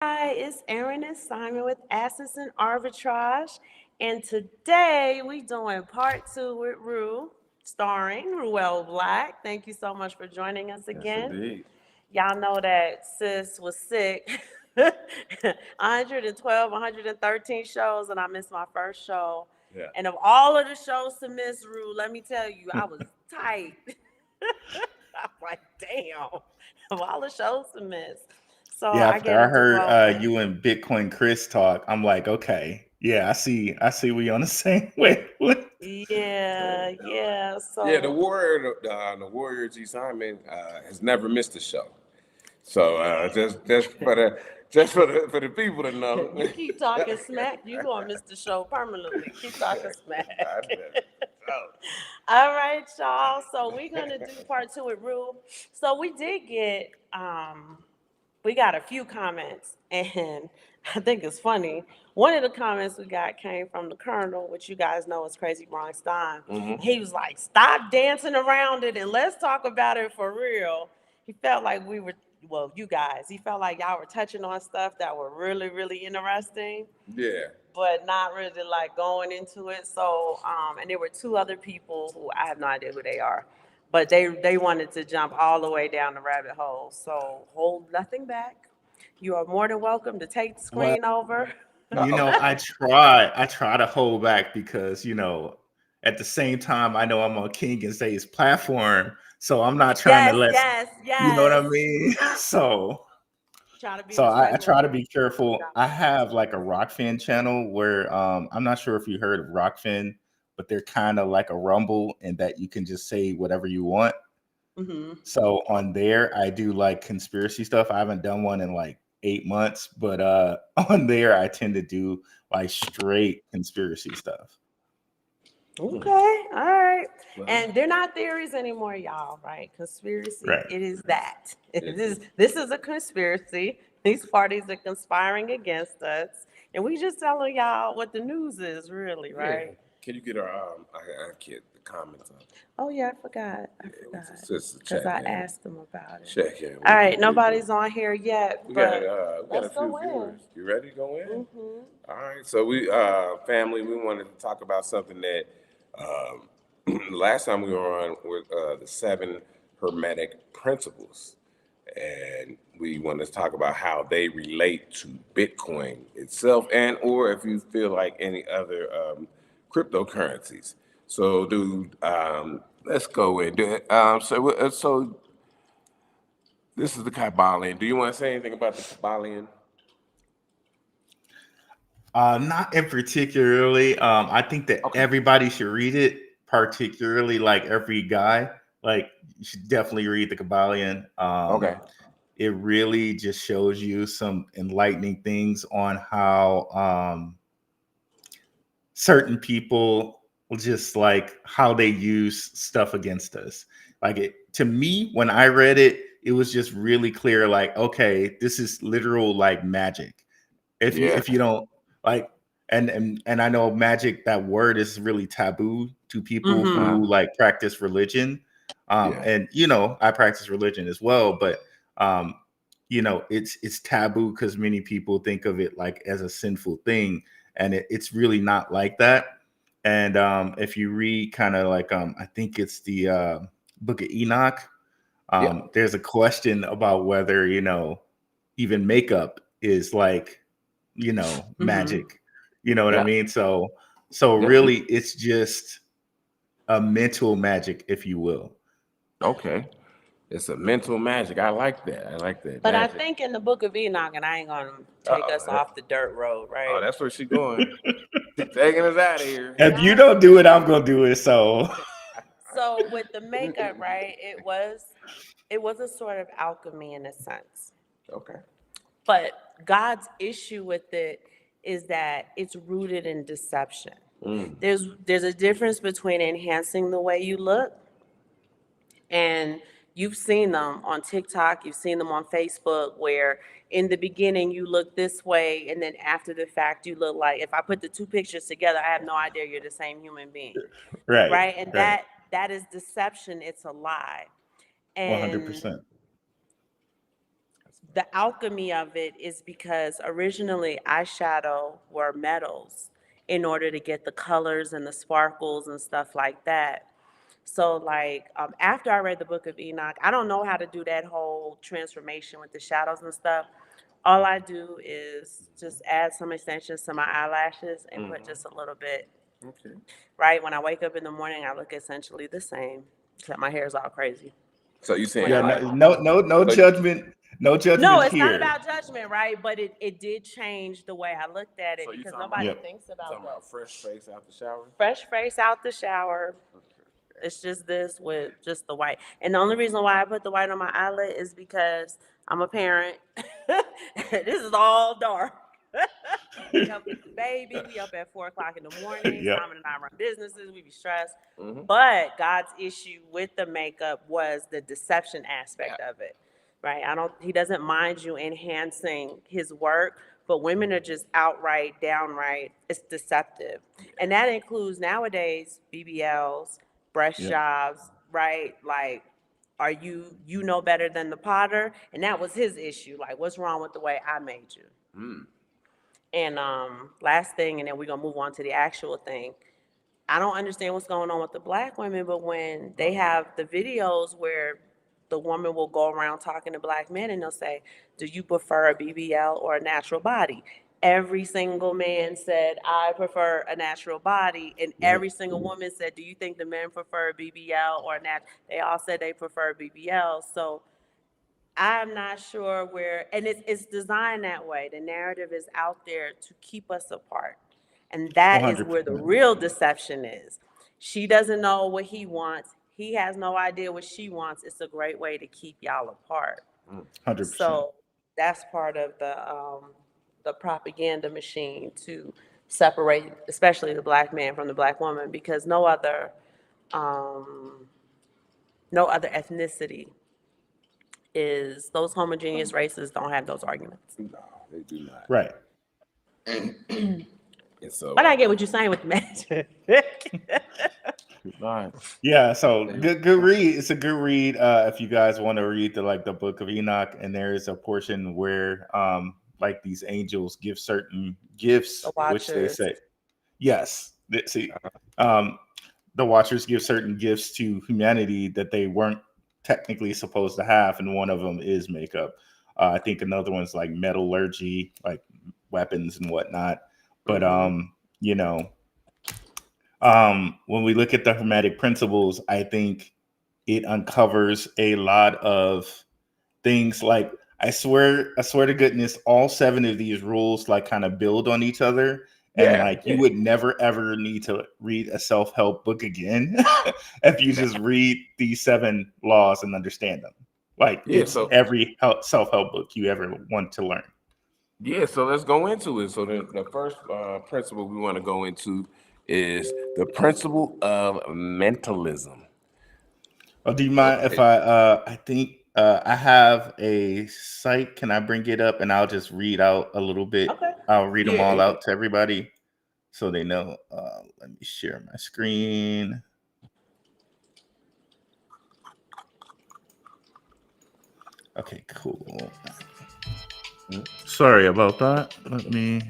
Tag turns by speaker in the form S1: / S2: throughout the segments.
S1: Hi, it's Erin and Simon with Assets and Arbitrage. And today we doing part two with Rue, starring Ruell Black. Thank you so much for joining us
S2: Yes,
S1: again.
S2: indeed.
S1: Y'all know that sis was sick. 112, 113 shows, and I missed my first show.
S2: Yeah.
S1: And of all of the shows to miss, Rue, let me tell you, I was tight. I'm like, damn, of all the shows to miss. So
S3: Yeah,
S1: I
S3: after
S1: gave
S3: I
S1: it to
S3: heard
S1: Roland.
S3: you and Bitcoin Chris talk, I'm like, okay, yeah, I see we on the same wavelength.
S1: Yeah, yeah.
S2: Yeah, the
S1: So
S2: warrior, the warrior G Simon has never missed a show. So just for the people to know.
S1: you keep talking smack, you gonna miss the show permanently. Keep talking
S2: I
S1: smack.
S2: never- oh,
S1: All right, y'all. So we're gonna do part two with Rue. So we did get we got a few comments, and I think it's funny. One of the comments we got came from the Colonel, which you guys know is Crazy Bronx Time.
S2: mhm.
S1: He was like, "Stop dancing around it and let's talk about it for real." He felt like we were, well, you guys. He felt like y'all were touching on stuff that were really, really interesting,
S2: Yeah.
S1: but not really like going into it. So, and there were two other people who I have no idea who they are, but they wanted to jump all the way down the rabbit hole. So hold nothing back. You are more than welcome to take the
S3: Well,
S1: screen over.
S2: Uh-oh.
S3: I try to hold back because at the same time, I know I'm on King and Zay's platform, so I'm not trying to
S1: Yes,
S3: let
S1: yes,
S3: you know what I
S1: yes.
S3: mean. So
S1: Try to be
S3: so I
S1: respectful.
S3: try to be careful. I have like a Rockfin channel where I'm not sure if you heard of Rockfin, but they're kind of like a Rumble in that you can just say whatever you want.
S1: Mm-hmm.
S3: So on there, I do like conspiracy stuff. I haven't done one in like 8 months, but on there, I tend to do like straight conspiracy stuff.
S1: Okay, all right.
S2: Well,
S1: And they're not theories anymore, y'all, right? Conspiracy,
S3: Right.
S1: it is that. It
S2: it,
S1: is this is a conspiracy. These parties are conspiring against us. And we just telling y'all what the news is, really,
S2: yeah.
S1: right?
S2: Can you get our I get the comments up?
S1: Oh yeah, I forgot. I
S2: Yeah,
S1: forgot.
S2: just
S1: Because
S2: check
S1: I
S2: in.
S1: asked them about it.
S2: Check in
S1: All
S2: with
S1: right,
S2: the people.
S1: nobody's on here yet,
S2: We got
S1: but
S2: we got
S1: let's
S2: a few
S1: go in.
S2: viewers. You ready to go in?
S1: Mm-hmm.
S2: All right. So we family, we wanted to talk about something that um, last time we were on with the seven hermetic principles, and we wanted to talk about how they relate to Bitcoin itself, and or if you feel like any other cryptocurrencies. So, dude, let's go and do it. So this is the Kabbalion. Do you want to say anything about the Kabbalion?
S3: Not in particularly. I think that
S2: Okay.
S3: everybody should read it, particularly like every guy. Like you should definitely read the Kabbalion.
S2: Okay.
S3: It really just shows you some enlightening things on how certain people just like how they use stuff against us. Like it to me, when I read it, it was just really clear, like, okay, this is literal like magic.
S2: Yeah.
S3: If you don't like and I know magic, that word is really taboo to people
S1: Mm-hmm.
S2: Uh-huh.
S3: who like practice religion.
S2: Yeah.
S3: And I practice religion as well, but um, it's taboo because many people think of it like as a sinful thing, and it's really not like that. And if you read kind of like I think it's the Book of Enoch.
S2: Yeah.
S3: There's a question about whether even makeup is like
S1: Mm-hmm.
S3: magic. You know what I
S2: Yeah.
S3: mean? So
S2: Yeah.
S3: really, it's just a mental magic, if you will.
S2: Okay. It's a mental magic. I like that. I like that
S1: But I
S2: magic.
S1: think in the book of Enoch, and I ain't gonna take us
S2: Uh-oh.
S1: off the dirt road,
S2: Oh,
S1: right?
S2: that's where she going. She taking us out of here.
S3: If you
S1: Y'all,
S3: don't do it, I'm gonna do it. So
S1: so with the makeup, right? It was a sort of alchemy in a sense.
S2: Okay.
S1: But God's issue with it is that it's rooted in deception.
S2: Mm.
S1: There's a difference between enhancing the way you look, and you've seen them on TikTok, you've seen them on Facebook, where in the beginning you look this way, and then after the fact you look like, if I put the two pictures together, I have no idea you're the same human being,
S3: right,
S1: right? And
S3: right,
S1: that is deception. It's a lie. And
S3: 100%.
S1: the alchemy of it is because originally eyeshadow were metals in order to get the colors and the sparkles and stuff like that. So like after I read the Book of Enoch, I don't know how to do that whole transformation with the shadows and stuff. All I do is just add some extensions to my eyelashes and put just a little bit.
S2: Okay.
S1: Right when I wake up in the morning, I look essentially the same, except my hair is all crazy.
S2: So you saying
S3: Yeah,
S2: like
S3: no judgment, no
S1: No,
S3: judgment
S1: it's not
S3: here.
S1: about judgment, right? But it did change the way I looked at it
S2: so you
S1: because
S2: talking
S1: nobody
S3: Yep.
S1: thinks
S2: talking
S1: about
S2: about
S1: that.
S2: fresh face out the shower?
S1: Fresh face out the shower. It's just this with just the white. And the only reason why I put the white on my eyelid is because I'm a parent. This is all dark. We up with the baby. We up at 4 o'clock in the morning.
S3: Yep.
S1: Simon and I run businesses. We be stressed.
S2: Mm-hmm.
S1: But God's issue with the makeup was the deception aspect of it. Right? He doesn't mind you enhancing his work, but women are just outright, downright, it's deceptive. And that includes nowadays BBLs, breast
S3: Yep.
S1: jobs, right? Like, are you know better than the potter? And that was his issue. Like, what's wrong with the way I made you?
S2: Mm.
S1: And last thing, and then we're gonna move on to the actual thing. I don't understand what's going on with the black women, but when they have the videos where the woman will go around talking to black men and they'll say, "Do you prefer a BBL or a natural body?" Every single man said, "I prefer a natural body," and every single woman said, "Do you think the men prefer a BBL or a nat?" They all said they prefer BBL. So I'm not sure where, and it's designed that way. The narrative is out there to keep us apart. And that is where the
S3: 100%.
S1: real deception is. She doesn't know what he wants. He has no idea what she wants. It's a great way to keep y'all apart.
S3: 100%.
S1: So that's part of the propaganda machine to separate, especially the black man from the black woman, because um, no other ethnicity is those homogeneous races don't have those arguments.
S2: No, they do not.
S3: Right.
S2: And so
S1: But I get what you're saying with the magic.
S3: Yeah, so good read. It's a good read if you guys want to read the Book of Enoch, and there is a portion where like these angels give certain gifts,
S1: The
S3: which they
S1: Watchers.
S3: say yes. See, um, the Watchers give certain gifts to humanity that they weren't technically supposed to have, and one of them is makeup. I think another one's like metallurgy, like weapons and whatnot. But you know, when we look at the Hermetic principles, I think it uncovers a lot of things. Like I swear to goodness, all 7 of these rules like kind of build on each other. And like you would never ever need to read a self-help book again if you just read these 7 laws and understand them. Like it's every self-help book you ever want to learn.
S2: Yeah, so let's go into it. So the first principle we want to go into is the principle of mentalism.
S3: Oh, do you mind if I think I have a site. Can I bring it up and I'll just read out a little bit?
S1: Okay.
S3: I'll read them all out to everybody so they know. Let me share my screen. Okay, cool. Sorry about that. Let me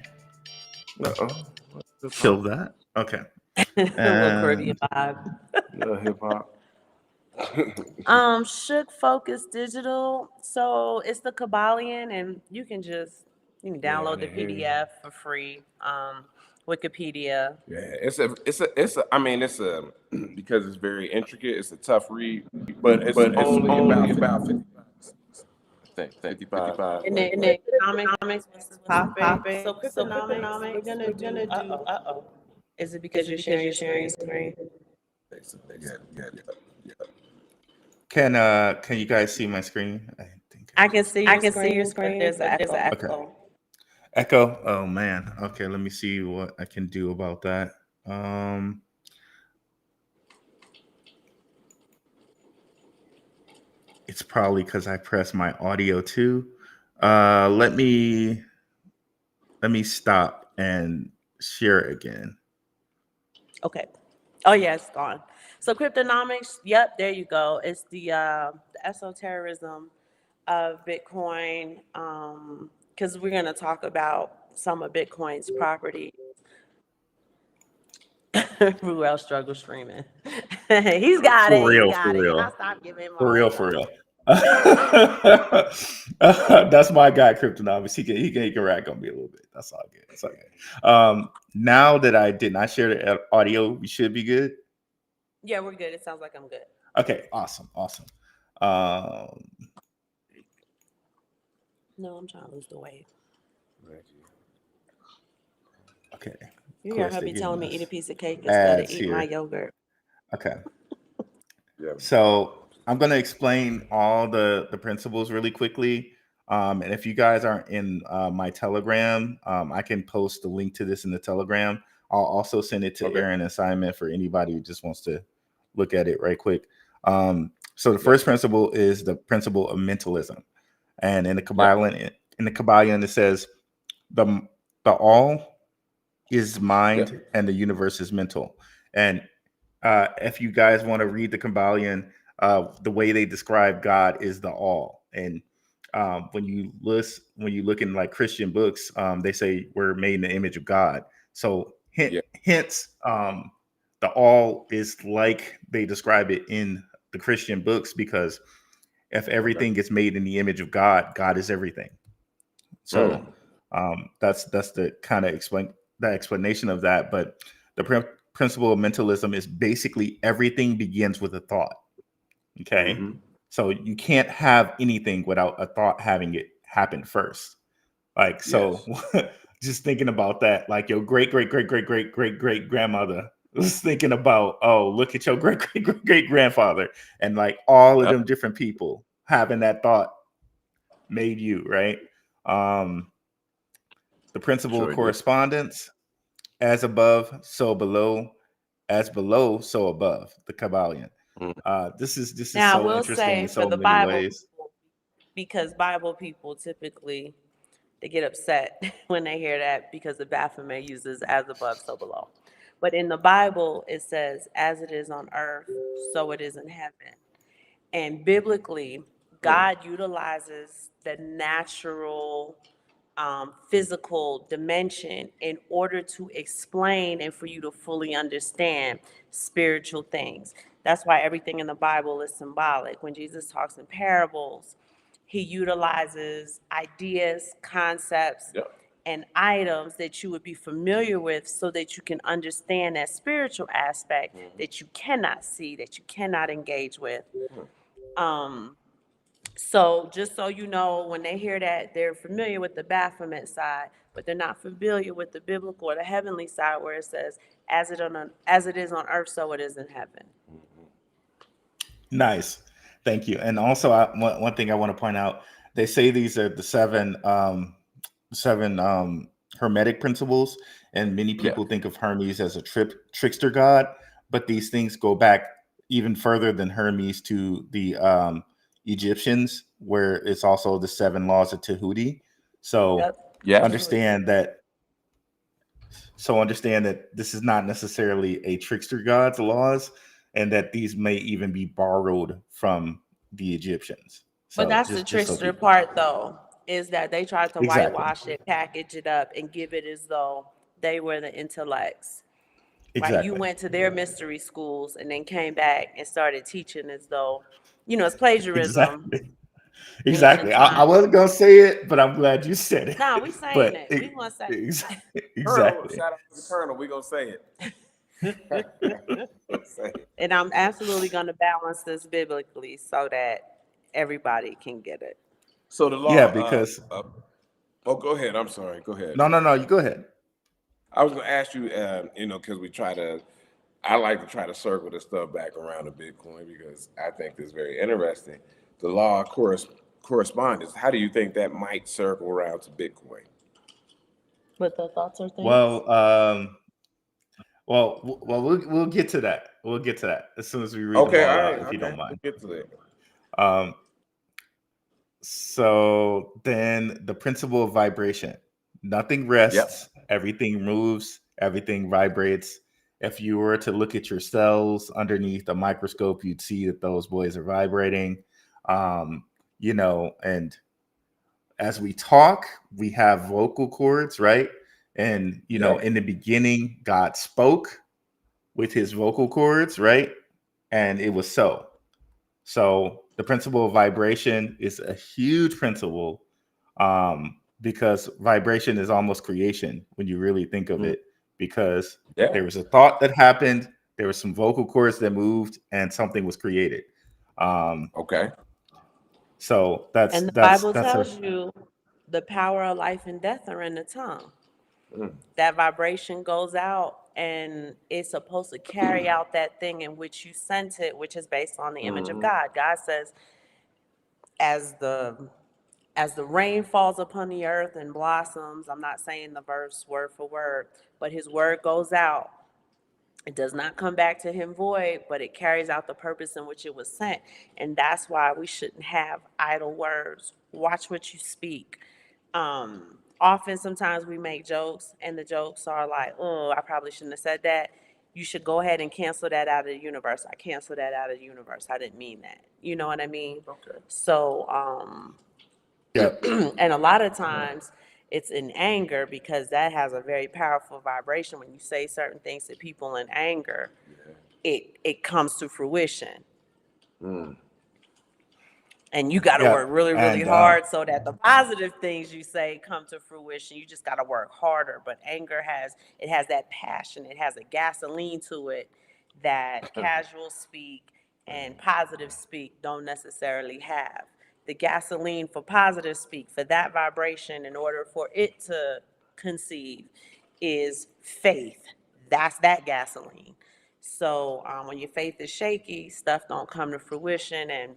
S3: kill that. Okay.
S1: A little Caribbean vibe.
S2: Hip hop.
S1: Shook Focus Digital. So it's the Kabbalion, and you can download the PDF for free. Wikipedia.
S2: Yeah, it's a I mean it's a because it's very intricate, it's a tough read, but it's only about 55.
S1: And then economics was the topic. So cryptonomics, we're gonna do. Is it because you're sharing your screen?
S2: Yeah.
S3: Can you guys see my screen?
S1: I can see your screen, but there's an echo.
S3: Okay. Echo. Oh man. Okay, let me see what I can do about that. It's probably because I pressed my audio too. Let me stop and share again.
S1: Okay. Oh yeah, it's gone. So cryptonomics, yep, there you go. It's the esotericism of Bitcoin, because we're going to talk about some of Bitcoin's property. Ruel struggle streaming. He's got
S3: For
S1: it. He's
S3: real, for
S1: got it. And I
S3: real,
S1: stopped giving him a
S3: for
S1: hard
S3: real, for
S1: time.
S3: real. That's my guy, Cryptonomics. He can rack on me a little bit. That's all good. That's all good. Now that I did not share the audio, we should be good.
S1: Yeah, we're good. It sounds like I'm good.
S3: Okay, awesome.
S1: No, I'm trying to lose the weight.
S3: Okay.
S1: You
S3: Of
S1: hear
S3: course,
S1: her
S3: they're
S1: be
S3: giving
S1: telling me
S3: us
S1: eat a piece of cake instead of
S3: ads
S1: eat my
S3: here.
S1: yogurt.
S3: Okay.
S2: Yeah.
S3: So I'm going to explain all the principles really quickly. And if you guys aren't in my Telegram, I can post the link to this in the Telegram. I'll also send it to
S2: Okay.
S3: Aaron assignment for anybody who just wants to look at it right quick. So the
S2: Yeah.
S3: first principle is the principle of mentalism. And in the
S2: Yeah.
S3: Kabbalion, it says the all is mind
S2: Yeah.
S3: and the universe is mental. And if you guys want to read the Kabbalion, the way they describe God is the all. And when you look in like Christian books, they say we're made in the image of God. So
S2: Yeah.
S3: hence, the all is like they describe it in the Christian books, because if
S2: Okay.
S3: everything is made in the image of God, God is everything. So that's the kind of explanation of that. But the principle of mentalism is basically everything begins with a thought. Okay,
S2: Mm-hmm.
S3: so you can't have anything without a thought having it happen first. Like, so
S2: Yes.
S3: just thinking about that, like your great great great great great great great grandmother was thinking about, oh, look at your great great great great grandfather, and like all of
S2: Yep.
S3: them different people having that thought made you, right? Um, the principle of
S2: Sure did.
S3: correspondence, as above, so below, as below, so above, the Kabbalion.
S2: Mm.
S3: This is
S1: Now, I
S3: so
S1: will
S3: interesting
S1: say
S3: in
S1: for
S3: so
S1: the
S3: many
S1: Bible
S3: ways.
S1: people, because Bible people typically they get upset when they hear that because the Baphomet uses as above, so below. But in the Bible, it says, as it is on earth, so it is in heaven. And biblically,
S2: Mm.
S1: God utilizes the natural physical dimension in order to explain and for you to fully understand spiritual things. That's why everything in the Bible is symbolic. When Jesus talks in parables, he utilizes ideas, concepts,
S2: Yep.
S1: and items that you would be familiar with so that you can understand that spiritual aspect
S2: Mm-hmm.
S1: that you cannot see, that you cannot engage with.
S2: Mm.
S1: So just so you know, when they hear that, they're familiar with the Baphomet side, but they're not familiar with the biblical or the heavenly side where it says, as it is on earth, so it is in heaven.
S3: Nice, thank you. And also, one thing I want to point out: they say these are the seven hermetic principles, and many
S2: Yeah.
S3: people think of Hermes as a trickster god, but these things go back even further than Hermes to the Egyptians, where it's also the seven laws of Tahuti. So
S1: Yep.
S2: Yes.
S1: That's what
S3: understand that. So understand that this is not necessarily a trickster god's laws, and that these may even be borrowed from the Egyptians.
S1: But
S3: So
S1: that's the
S3: just so
S1: trickster
S3: people know.
S1: part, though, is that they tried to
S3: Exactly.
S1: whitewash it, package it up, and give it as though they were the intellects. Right? You
S3: Exactly.
S1: went to their mystery schools and then came back and started teaching as though, it's plagiarism.
S3: Exactly.
S1: And
S3: Exactly. I
S1: trying.
S3: wasn't gonna say it, but I'm glad you said it.
S1: Nah, we saying
S3: But
S1: it. We gonna say
S2: Colonel,
S3: exactly.
S2: shout out to the Colonel. We gonna say it. Gonna say it.
S1: And I'm absolutely going to balance this biblically so that everybody can get it.
S2: So the
S3: Yeah,
S2: law.
S3: because
S2: Oh, go ahead. I'm sorry. Go ahead.
S3: no, you go ahead.
S2: I was gonna ask you. Because I like to try to circle this stuff back around to Bitcoin because I think it's very interesting. The law of correspondence. How do you think that might circle around to Bitcoin?
S1: With the thoughts or things?
S3: Well, we'll get to that. We'll get to that as soon as we read them
S2: Okay.
S3: all
S2: All
S3: out,
S2: right.
S3: if you
S2: Okay.
S3: don't
S2: We'll
S3: mind.
S2: get to that.
S3: Um, So then the principle of vibration. Nothing
S2: Yep.
S3: rests, everything moves, everything vibrates. If you were to look at your cells underneath a microscope, you'd see that those boys are vibrating. Um, And as we talk, we have vocal cords, right? And
S2: Yep.
S3: in the beginning, God spoke with his vocal cords, right? And it was so. So the principle of vibration is a huge principle, because vibration is almost creation when you really think of
S2: Mm.
S3: it, because
S2: Yeah.
S3: there was a thought that happened, there were some vocal cords that moved, and something was created. Um,
S2: Okay.
S3: so that's
S1: And the
S3: that's
S1: Bible
S3: that's a
S1: tells you the power of life and death are in the tongue.
S2: Mm.
S1: That vibration goes out and it's supposed to carry out that thing in which you sent it, which is based on the image of
S2: Mm-hmm.
S1: God. God says, as the as the rain falls upon the earth and blossoms, I'm not saying the verse word for word, but his word goes out. It does not come back to him void, but it carries out the purpose in which it was sent. And that's why we shouldn't have idle words. Watch what you speak. Often, sometimes we make jokes, and the jokes are like, "Oh, I probably shouldn't have said that." You should go ahead and cancel that out of the universe. I cancel that out of the universe. I didn't mean that. You know what I mean?
S2: Okay.
S1: So,
S3: yeah,
S1: and a lot of times it's in anger because that has a very powerful vibration. When you say certain things to people in anger,
S2: Yeah.
S1: it comes to fruition.
S2: Mm.
S1: And you got to
S3: yeah,
S1: work really, really
S3: and
S1: hard so that the positive things you say come to fruition. You just got to work harder. But anger has that passion. It has a gasoline to it that casual speak and positive speak don't necessarily have. The gasoline for positive speak, for that vibration, in order for it to conceive, is faith. That's that gasoline. So when your faith is shaky, stuff don't come to fruition. And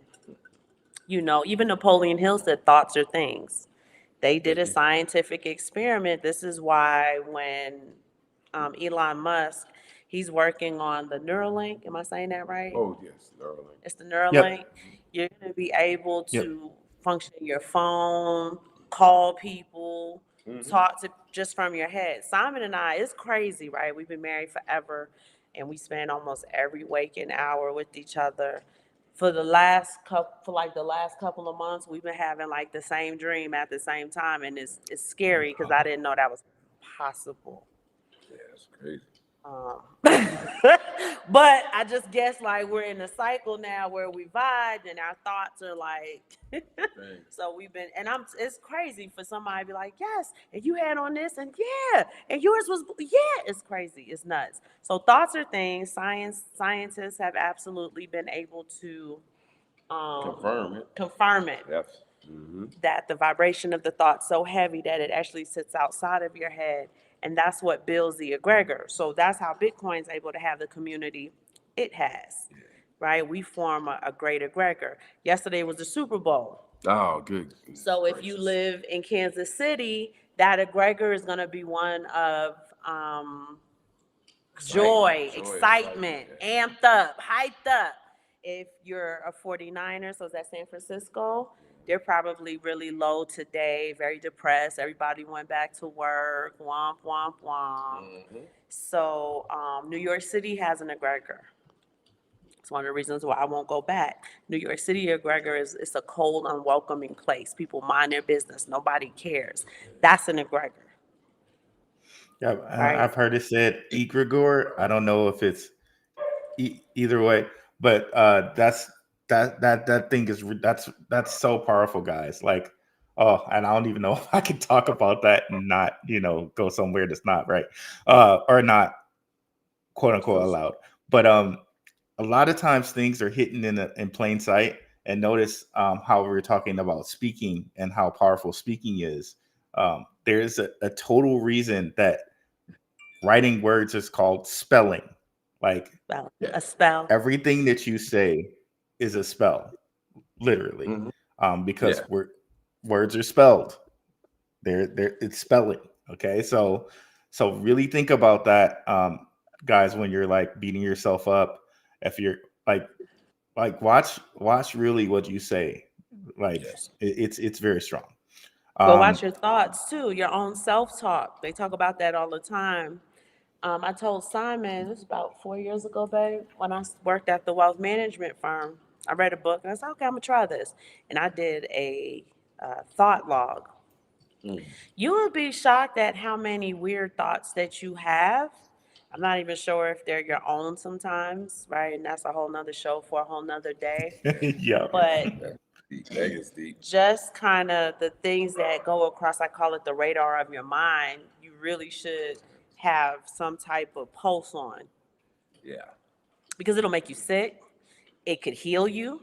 S1: even Napoleon Hill said thoughts are things. They did a scientific experiment. This is why when Elon Musk, he's working on the Neuralink. Am I saying that right?
S2: Oh yes, Neuralink.
S1: It's the
S3: yep,
S1: Neuralink. You're going to be able
S3: yep,
S1: to function your phone, call people,
S2: Mm-hmm.
S1: talk to just from your head. Simon and I, it's crazy, right? We've been married forever and we spend almost every waking hour with each other. For like the last couple of months, we've been having like the same dream at the same time, and it's scary because I didn't know that was possible.
S2: Yeah, that's crazy.
S1: Um, but I just guess like we're in a cycle now where we vibe and our thoughts are like,
S2: Dang.
S1: so we've been, and it's crazy for somebody to be like, yes, and you had on this, and yeah, and yours was, yeah, it's crazy, it's nuts. So thoughts are things. Scientists have absolutely been able to
S2: Confirm it.
S1: confirm it
S2: Yes. Mm-hmm.
S1: that the vibration of the thought so heavy that it actually sits outside of your head, and that's what builds the egregor. So that's how Bitcoin's able to have the community it has, right? We form a great egregor. Yesterday was the Super Bowl.
S2: Oh, good.
S1: So if you
S2: Gracious.
S1: live in Kansas City, that egregor is going to be one of joy, excitement,
S2: Yeah.
S1: amped up, hyped up. If you're a 49er, so is that San Francisco? They're probably really low today, very depressed. Everybody went back to work, womp, womp, womp.
S2: Mm-hmm.
S1: So New York City has an egregor. It's one of the reasons why I won't go back. New York City egregor is it's a cold, unwelcoming place. People mind their business. Nobody cares. That's an egregor,
S3: yeah.
S1: right?
S3: I've heard it said egregore. I don't know if it's either way, but that thing is that's so powerful, guys. Like, oh, and I don't even know if I can talk about that and not go somewhere that's not right, or not quote unquote allowed. But a lot of times things are hidden in plain sight. And notice how we were talking about speaking and how powerful speaking is. There's a total reason that writing words is called spelling. Like,
S1: Well,
S2: Yeah.
S1: a spell.
S3: everything that you say is a spell, literally,
S2: Mm-hmm.
S3: because
S2: Yeah.
S3: words are spelled. They're it's spelling. Okay, so really think about that, guys, when you're like beating yourself up. If you're like watch really what you say. Like,
S2: Yes.
S3: it's very strong.
S1: But watch
S3: Um,
S1: your thoughts too, your own self-talk. They talk about that all the time. I told Simon, it was about 4 years ago, babe, when I worked at the wealth management firm. I read a book and I said, okay, I'm gonna try this. And I did a thought log. You will be shocked at how many weird thoughts that you have. I'm not even sure if they're your own sometimes, right? And that's a whole nother show for a whole nother day.
S3: Yeah.
S1: But
S2: That's deep. That is deep.
S1: just kind of the things that go across, I call it the radar of your mind, you really should have some type of pulse on
S2: Yeah.
S1: because it'll make you sick. It could heal you,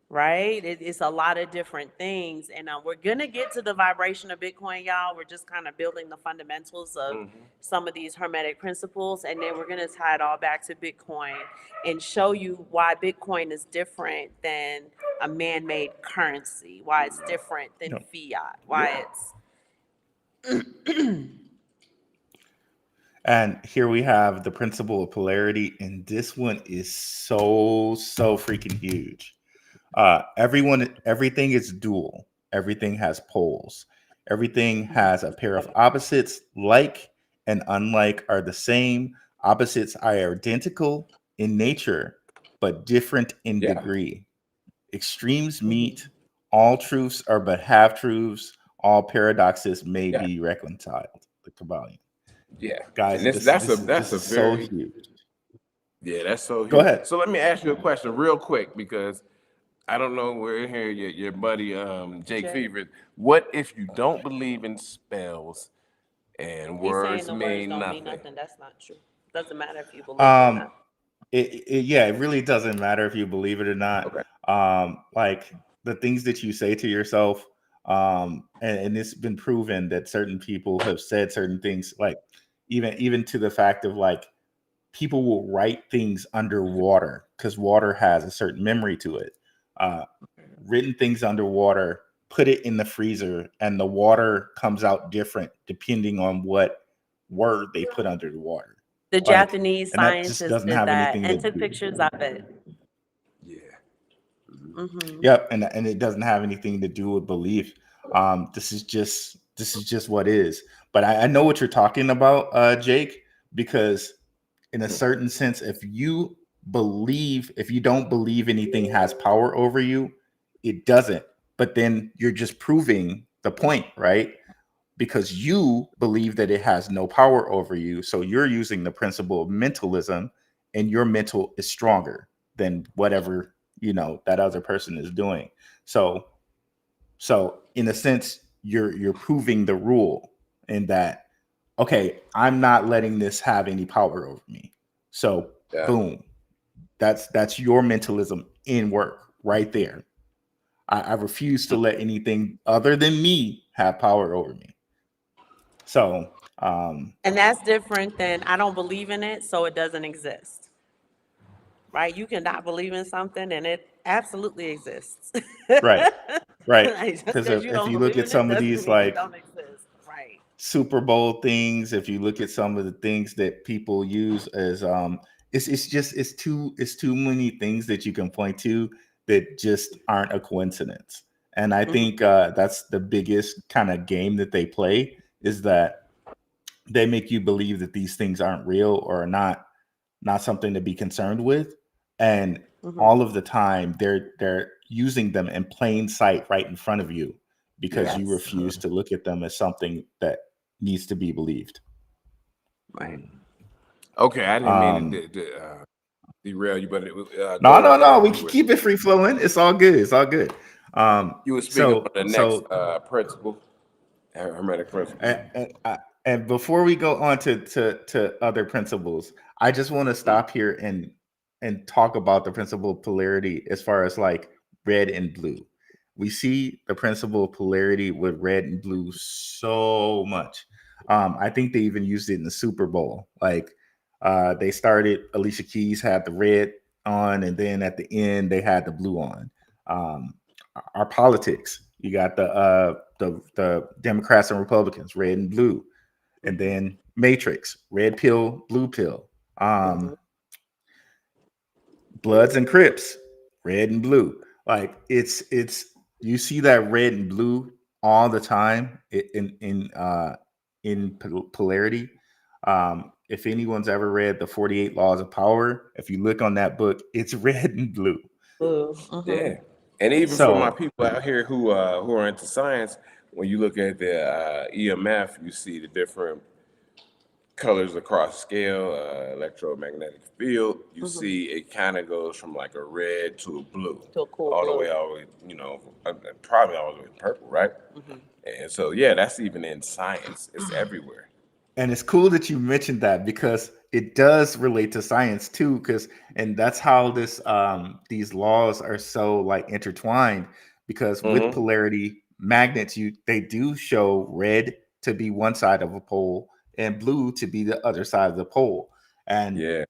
S1: right? It's a lot of different things. And we're going to get to the vibration of Bitcoin, y'all. We're just kind of building the fundamentals of some of these hermetic principles. And then we're going to tie it all back to Bitcoin and show you why Bitcoin is different than a man made currency, why it's different than
S3: Yep.
S1: fiat, why it's.
S3: And here we have the principle of polarity, and this one is so freaking huge. Everything is dual. Everything has poles. Everything has a pair of opposites. Like and unlike are the same. Opposites are identical in nature, but different in
S2: Yeah.
S3: degree. Extremes meet. All truths are but half truths. All paradoxes may
S2: Yeah.
S3: be reconciled. The Kabbalion.
S2: Yeah.
S3: Guys,
S2: And that's
S3: this
S2: a
S3: is so
S2: very,
S3: huge.
S2: yeah, that's so
S3: Go
S2: huge.
S3: ahead.
S2: So let me ask you a question real quick because I don't know where in here your buddy Jake
S1: Jay,
S2: Fever. What if you don't believe in spells and
S1: he's saying
S2: words
S1: the words
S2: mean
S1: don't mean
S2: nothing?
S1: nothing. That's not true. Doesn't matter if you believe it or
S3: Um,
S1: not.
S3: yeah, it really doesn't matter if you believe it or not.
S2: Okay.
S3: Like the things that you say to yourself, and it's been proven that certain people have said certain things, like even to the fact of like people will write things underwater because water has a certain memory to it. Uh, Written things underwater, put it in the freezer, and the water comes out different depending on what word they put under the water.
S1: The
S3: Like,
S1: Japanese
S3: and that just
S1: scientists
S3: doesn't
S1: did
S3: have
S1: that
S3: anything to
S1: and took
S3: do.
S1: pictures of it.
S2: Yeah.
S1: Hmm.
S3: Yep, and it doesn't have anything to do with belief. This is just what is. But I know what you're talking about, Jake, because in a certain sense, if you don't believe anything has power over you, it doesn't. But then you're just proving the point, right? Because you believe that it has no power over you. So you're using the principle of mentalism, and your mental is stronger than whatever, that other person is doing. So in a sense, you're proving the rule in that, okay, I'm not letting this have any power over me. So
S2: Yeah.
S3: boom, that's your mentalism in work right there. I refuse to let anything other than me have power over me. So,
S1: And that's different than I don't believe in it, so it doesn't exist. Right? You can not believe in something and it absolutely exists.
S3: right, right.
S1: Like, just
S3: Because
S1: because you
S3: if
S1: don't
S3: you look
S1: believe
S3: at
S1: in it
S3: some of
S1: doesn't
S3: these
S1: mean it
S3: like
S1: don't exist. Right.
S3: Super Bowl things, if you look at some of the things that people use as, it's too many things that you can point to that just aren't a coincidence. And I think
S1: Hmm.
S3: that's the biggest kind of game that they play, is that they make you believe that these things aren't real or are not something to be concerned with, and
S1: Hmm.
S3: all of the time they're using them in plain sight right in front of you because
S2: Yeah.
S3: you
S1: Yes.
S3: refuse to look at them as something that needs to be believed.
S1: Right.
S2: Okay, I didn't mean
S3: um
S2: to derail you, but
S3: no,
S2: go
S3: no,
S2: on.
S3: no, we can keep it free flowing. It's all good. It's all good.
S2: You were speaking on
S3: So
S2: the next principle, hermetic principle.
S3: and before we go on to other principles, I just want to
S2: Mm.
S3: stop here and talk about the principle of polarity as far as like red and blue. We see the principle of polarity with red and blue so much. I think they even used it in the Super Bowl. Like, they started, Alicia Keys had the red on, and then at the end they had the blue on. Um, our politics, you got the Democrats and Republicans, red and blue, and
S1: Hmm.
S3: then Matrix, red pill, blue pill.
S1: Hmm.
S3: Bloods and Crips, red and blue. Like, it's you see that red and blue all the time in polarity. If anyone's ever read the 48 Laws of Power, if you look on that book, it's red and blue.
S1: Ooh,
S2: Yeah. And even for my
S3: So
S2: people out here who are into science, when you look at the EMF, you see the different colors across scale, electromagnetic field. You see it kind of goes from like a red to a blue,
S1: to a cool blue.
S2: all the way, probably all the way to purple, right? And so, yeah, that's even in science. It's everywhere.
S3: and it's cool that you mentioned that because it does relate to science too, because and that's how these laws are so like intertwined because with
S2: Mm-hmm.
S3: polarity magnets they do show red to be one side of a pole and blue to be the other side of the pole. And
S2: Yeah,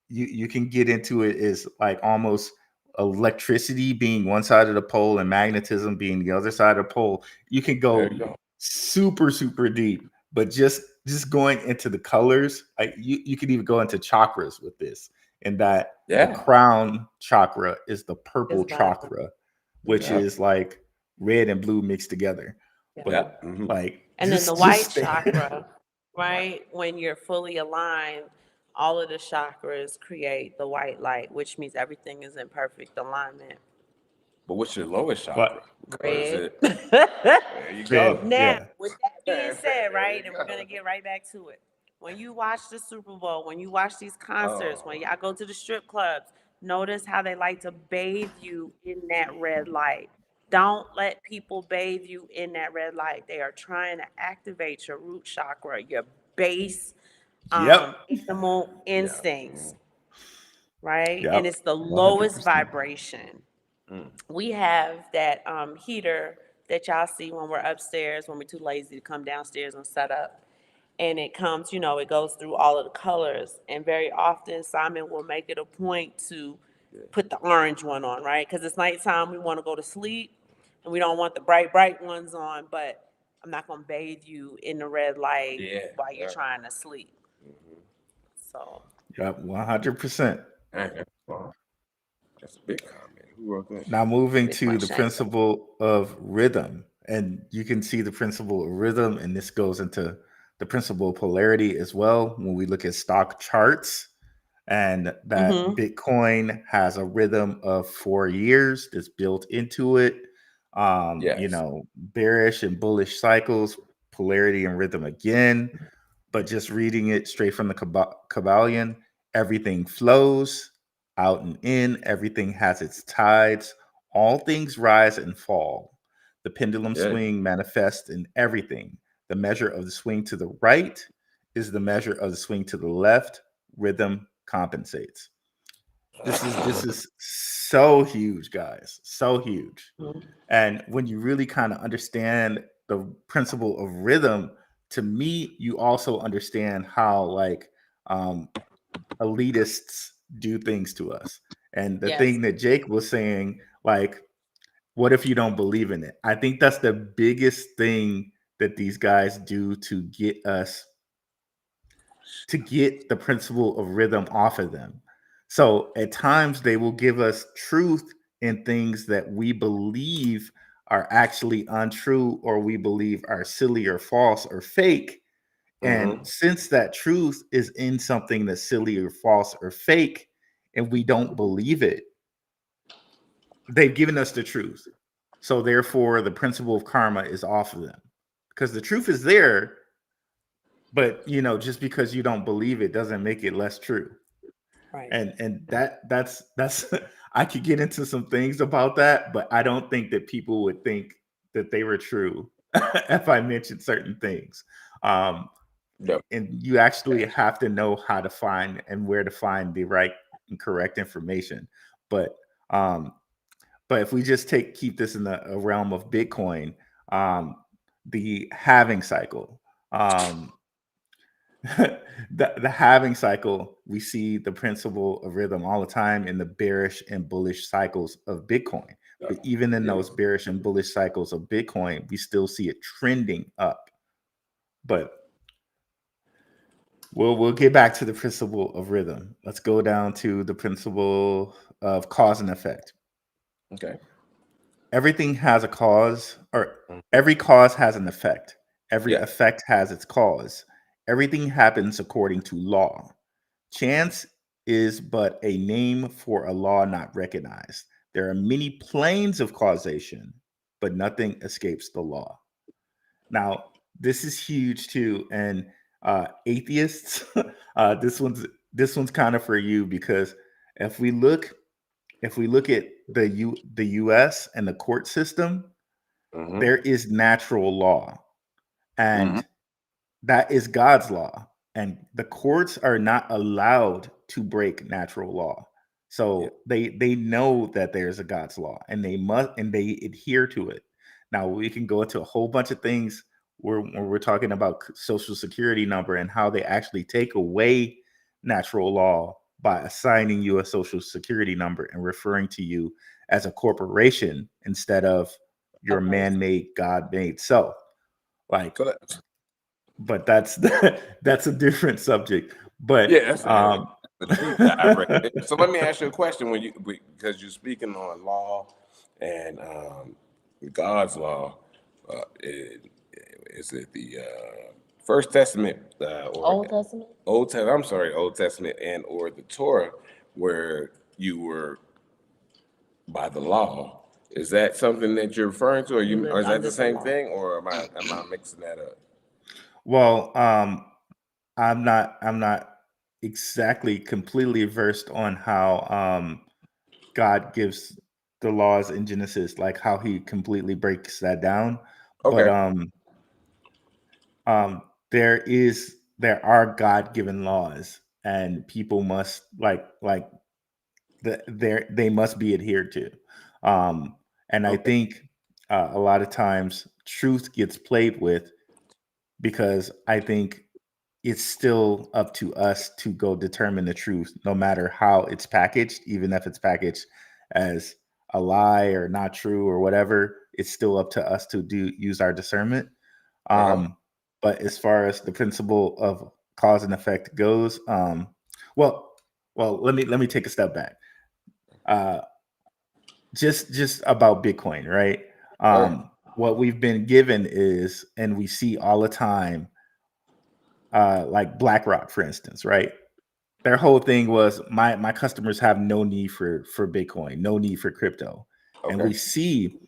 S3: you can get into it is like almost electricity being one side of the pole and magnetism being the other side of the pole. You can
S2: there you
S3: go
S2: go.
S3: super deep, but just going into the colors, like you could even go into chakras with this, in that the
S2: Yeah,
S3: crown chakra is the
S1: It's
S3: purple
S1: vibrant.
S3: chakra, which
S2: yeah,
S3: is like red and blue mixed together.
S1: Yeah.
S2: yeah.
S3: But
S2: Mm-hmm.
S3: like
S1: And then the
S3: just
S1: white
S3: stay.
S1: chakra, right? When you're fully aligned, all of the chakras create the white light, which means everything is in perfect alignment.
S2: But what's your lowest chakra?
S3: What
S2: Or is
S1: Red.
S2: it? There you go.
S3: red?
S1: Now,
S3: Yeah.
S1: with that being said,
S2: There
S1: right,
S2: you
S1: and we're
S2: go.
S1: gonna get right back to it. When you watch the Super Bowl, when you watch these concerts, when
S2: Oh,
S1: y'all go to the strip clubs, notice how they like to bathe you in that red light. Don't let people bathe you in that red light. They are trying to activate your root chakra, your base
S3: Yep.
S1: animal
S2: yeah.
S1: instincts, right? And
S3: Yep.
S1: it's the
S3: One hundred
S1: lowest
S3: percent.
S1: vibration.
S2: Mm.
S1: We have that heater that y'all see when we're upstairs, when we're too lazy to come downstairs and set up. And it comes, it goes through all of the colors. And very often, Simon will make it a point to put the orange one on, right? Because it's nighttime, we want to go to sleep, and we don't want the bright ones on, but I'm not going to bathe you in the red light
S2: Yeah,
S1: while you're
S2: yeah.
S1: trying to sleep. So,
S3: Yep. 100%.
S2: Man, that's a big comment. Who wrote that?
S3: Now moving to
S1: Bitcoin
S3: the
S1: Shane.
S3: principle of rhythm, and you can see the principle of rhythm, and this goes into the principle of polarity as well when we look at stock charts, and that
S1: Mm-hmm.
S3: Bitcoin has a rhythm of 4 years that's built into it.
S2: Yes.
S3: Bearish and bullish cycles, polarity and rhythm again, but just reading it straight from the Kabbalion, everything flows out and in, everything has its tides, all things rise and fall. The pendulum
S2: Yeah.
S3: swing manifests in everything. The measure of the swing to the right is the measure of the swing to the left. Rhythm compensates. This is so huge, guys. So huge. And when you really kind of understand the principle of rhythm, to me, you also understand how like um, elitists do things to us. And the
S1: Yes.
S3: thing that Jake was saying, like, what if you don't believe in it? I think that's the biggest thing that these guys do to get us to get the principle of rhythm off of them. So at times they will give us truth in things that we believe are actually untrue or we believe are silly or false or fake. And
S2: Mm-hmm.
S3: since that truth is in something that's silly or false or fake, and we don't believe it, they've given us the truth. So therefore, the principle of karma is off of them because the truth is there, but just because you don't believe it doesn't make it less true.
S1: Right.
S3: And that's I could get into some things about that, but I don't think that people would think that they were true if I mentioned certain things. Um,
S2: Yep.
S3: and you actually have to know how to find and where to find the right and correct information. But um, but if we just keep this in the realm of Bitcoin, the halving cycle. Um, the halving cycle, we see the principle of rhythm all the time in the bearish and bullish cycles of Bitcoin. But even in
S2: Yeah.
S3: those bearish and bullish cycles of Bitcoin, we still see it trending up. But we'll get back to the principle of rhythm. Let's go down to the principle of cause and effect.
S2: Okay.
S3: Everything has a cause, or
S2: Mhm.
S3: every cause has an effect. Every
S2: Yes.
S3: effect has its cause. Everything happens according to law. Chance is but a name for a law not recognized. There are many planes of causation, but nothing escapes the law. Now, this is huge too, and atheists, this one's kind of for you because if we look if we look at the U.S. and the court system,
S2: Mm-hmm.
S3: there is natural law,
S2: Mm-hmm.
S3: and that is God's law, and the courts are not allowed to break natural law.
S2: Yeah.
S3: So they know that there's a God's law, and they adhere to it. Now we can go into a whole bunch of things where we're talking about social security number and how they actually take away natural law by assigning you a social security number and referring to you as a corporation instead of
S1: A
S3: your
S1: person.
S3: man-made, God-made self. Like,
S2: So that,
S3: but that's that's a different subject.
S2: yeah,
S3: But
S2: that's a deep dive right there. So let me ask you a question because you're speaking on law and God's law. Is it the First Testament or
S1: Old Testament?
S2: Old Testament? I'm sorry, Old Testament and or the Torah, where you were by the law. Is that something that you're referring to,
S1: You
S2: or
S1: lived
S2: is that
S1: under
S2: the
S1: the
S2: same
S1: law.
S2: thing, or am I mixing that up?
S3: well, I'm not exactly completely versed on how God gives the laws in Genesis, like how he completely breaks that down. But
S2: Okay.
S3: there are God-given laws, and people must they must be adhered to. And I
S2: Okay.
S3: think a lot of times truth gets played with because I think it's still up to us to go determine the truth, no matter how it's packaged, even if it's packaged as a lie or not true or whatever. It's still up to us to use our discernment.
S2: Uh-huh.
S3: Um, but as far as the principle of cause and effect goes, well, let me take a step back. Uh, just about Bitcoin, right?
S2: All right.
S3: What we've been given is, and we see all the time, like BlackRock, for instance, right? Their whole thing was my customers have no need for Bitcoin, no need for crypto, and
S2: Okay.
S3: we see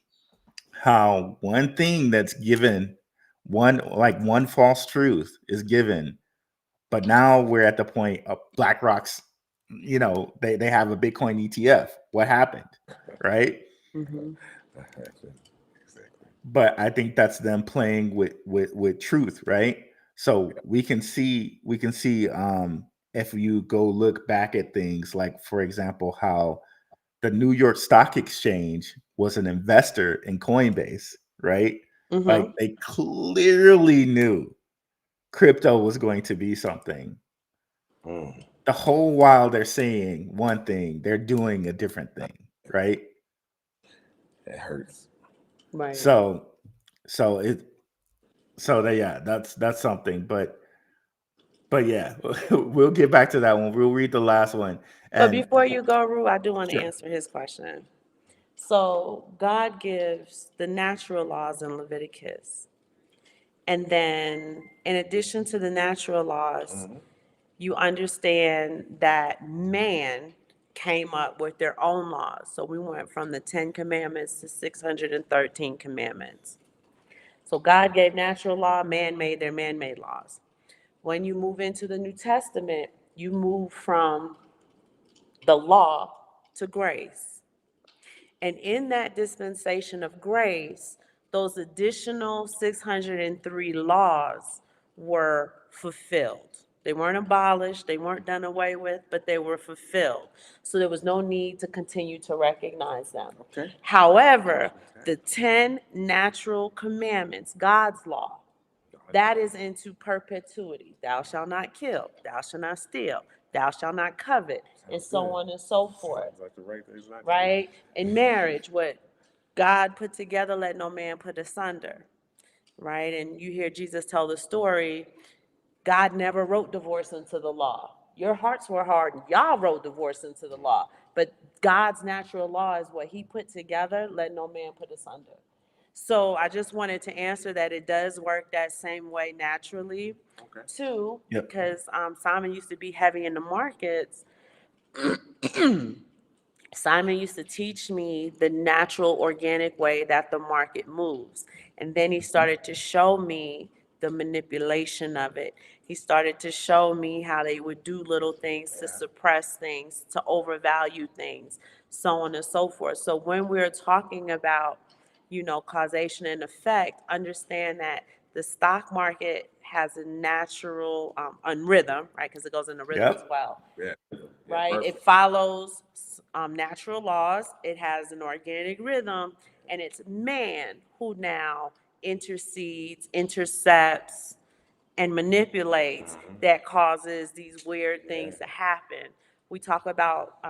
S3: how one thing that's given, one false truth is given, but now we're at the point of BlackRock's, they have a Bitcoin ETF. What happened, right?
S1: Mm-hmm.
S2: Exactly.
S3: But I think that's them playing with truth, right? So we can see if you go look back at things like, for example, how the New York Stock Exchange was an investor in Coinbase, right?
S1: Mm-hmm.
S3: Like they clearly knew crypto was going to be something.
S2: Mm,
S3: The whole while they're saying one thing, they're doing a different thing, right?
S2: that hurts.
S1: Right.
S3: So so it so that yeah, that's something. But yeah, we'll get back to that one. We'll read the last one.
S1: But
S3: And
S1: before you go, Rue, I do want to
S3: sure.
S1: answer his question. So God gives the natural laws in Leviticus. And then, in addition to the natural laws,
S2: Mm-hmm.
S1: you understand that man came up with their own laws. So we went from the 10 commandments to 613 commandments. So God gave natural law, man made their man made laws. When you move into the New Testament, you move from the law to grace. And in that dispensation of grace, those additional 603 laws were fulfilled. They weren't abolished, they weren't done away with, but they were fulfilled. So there was no need to continue to recognize them.
S2: Okay.
S1: However, the 10 natural commandments, God's law, that is into perpetuity. Thou shalt not kill, thou shalt not steal, thou shalt not covet, and
S2: Sounds
S1: so
S2: good.
S1: on and so forth,
S2: Sounds like the right things not to do.
S1: right? In marriage, what God put together, let no man put asunder, right? And you hear Jesus tell the story, God never wrote divorce into the law. Your hearts were hardened. Y'all wrote divorce into the law. But God's natural law is what he put together, let no man put asunder. So I just wanted to answer that it does work that same way naturally,
S2: Okay.
S1: too,
S3: Yep.
S1: because Simon used to be heavy in the markets. Simon used to teach me the natural, organic way that the market moves. And then he started to show me the manipulation of it. He started to show me how they would do little things to suppress things, to overvalue things, so on and so forth. So when we're talking about, causation and effect, understand that the stock market has a natural rhythm, right? Because it goes into rhythm as
S3: Yep.
S1: well,
S2: Yeah. Yeah.
S1: right? It
S2: Perfect.
S1: follows natural laws. It has an organic rhythm, and it's man who now intercedes, intercepts, and manipulates that causes these weird things to happen. We talk about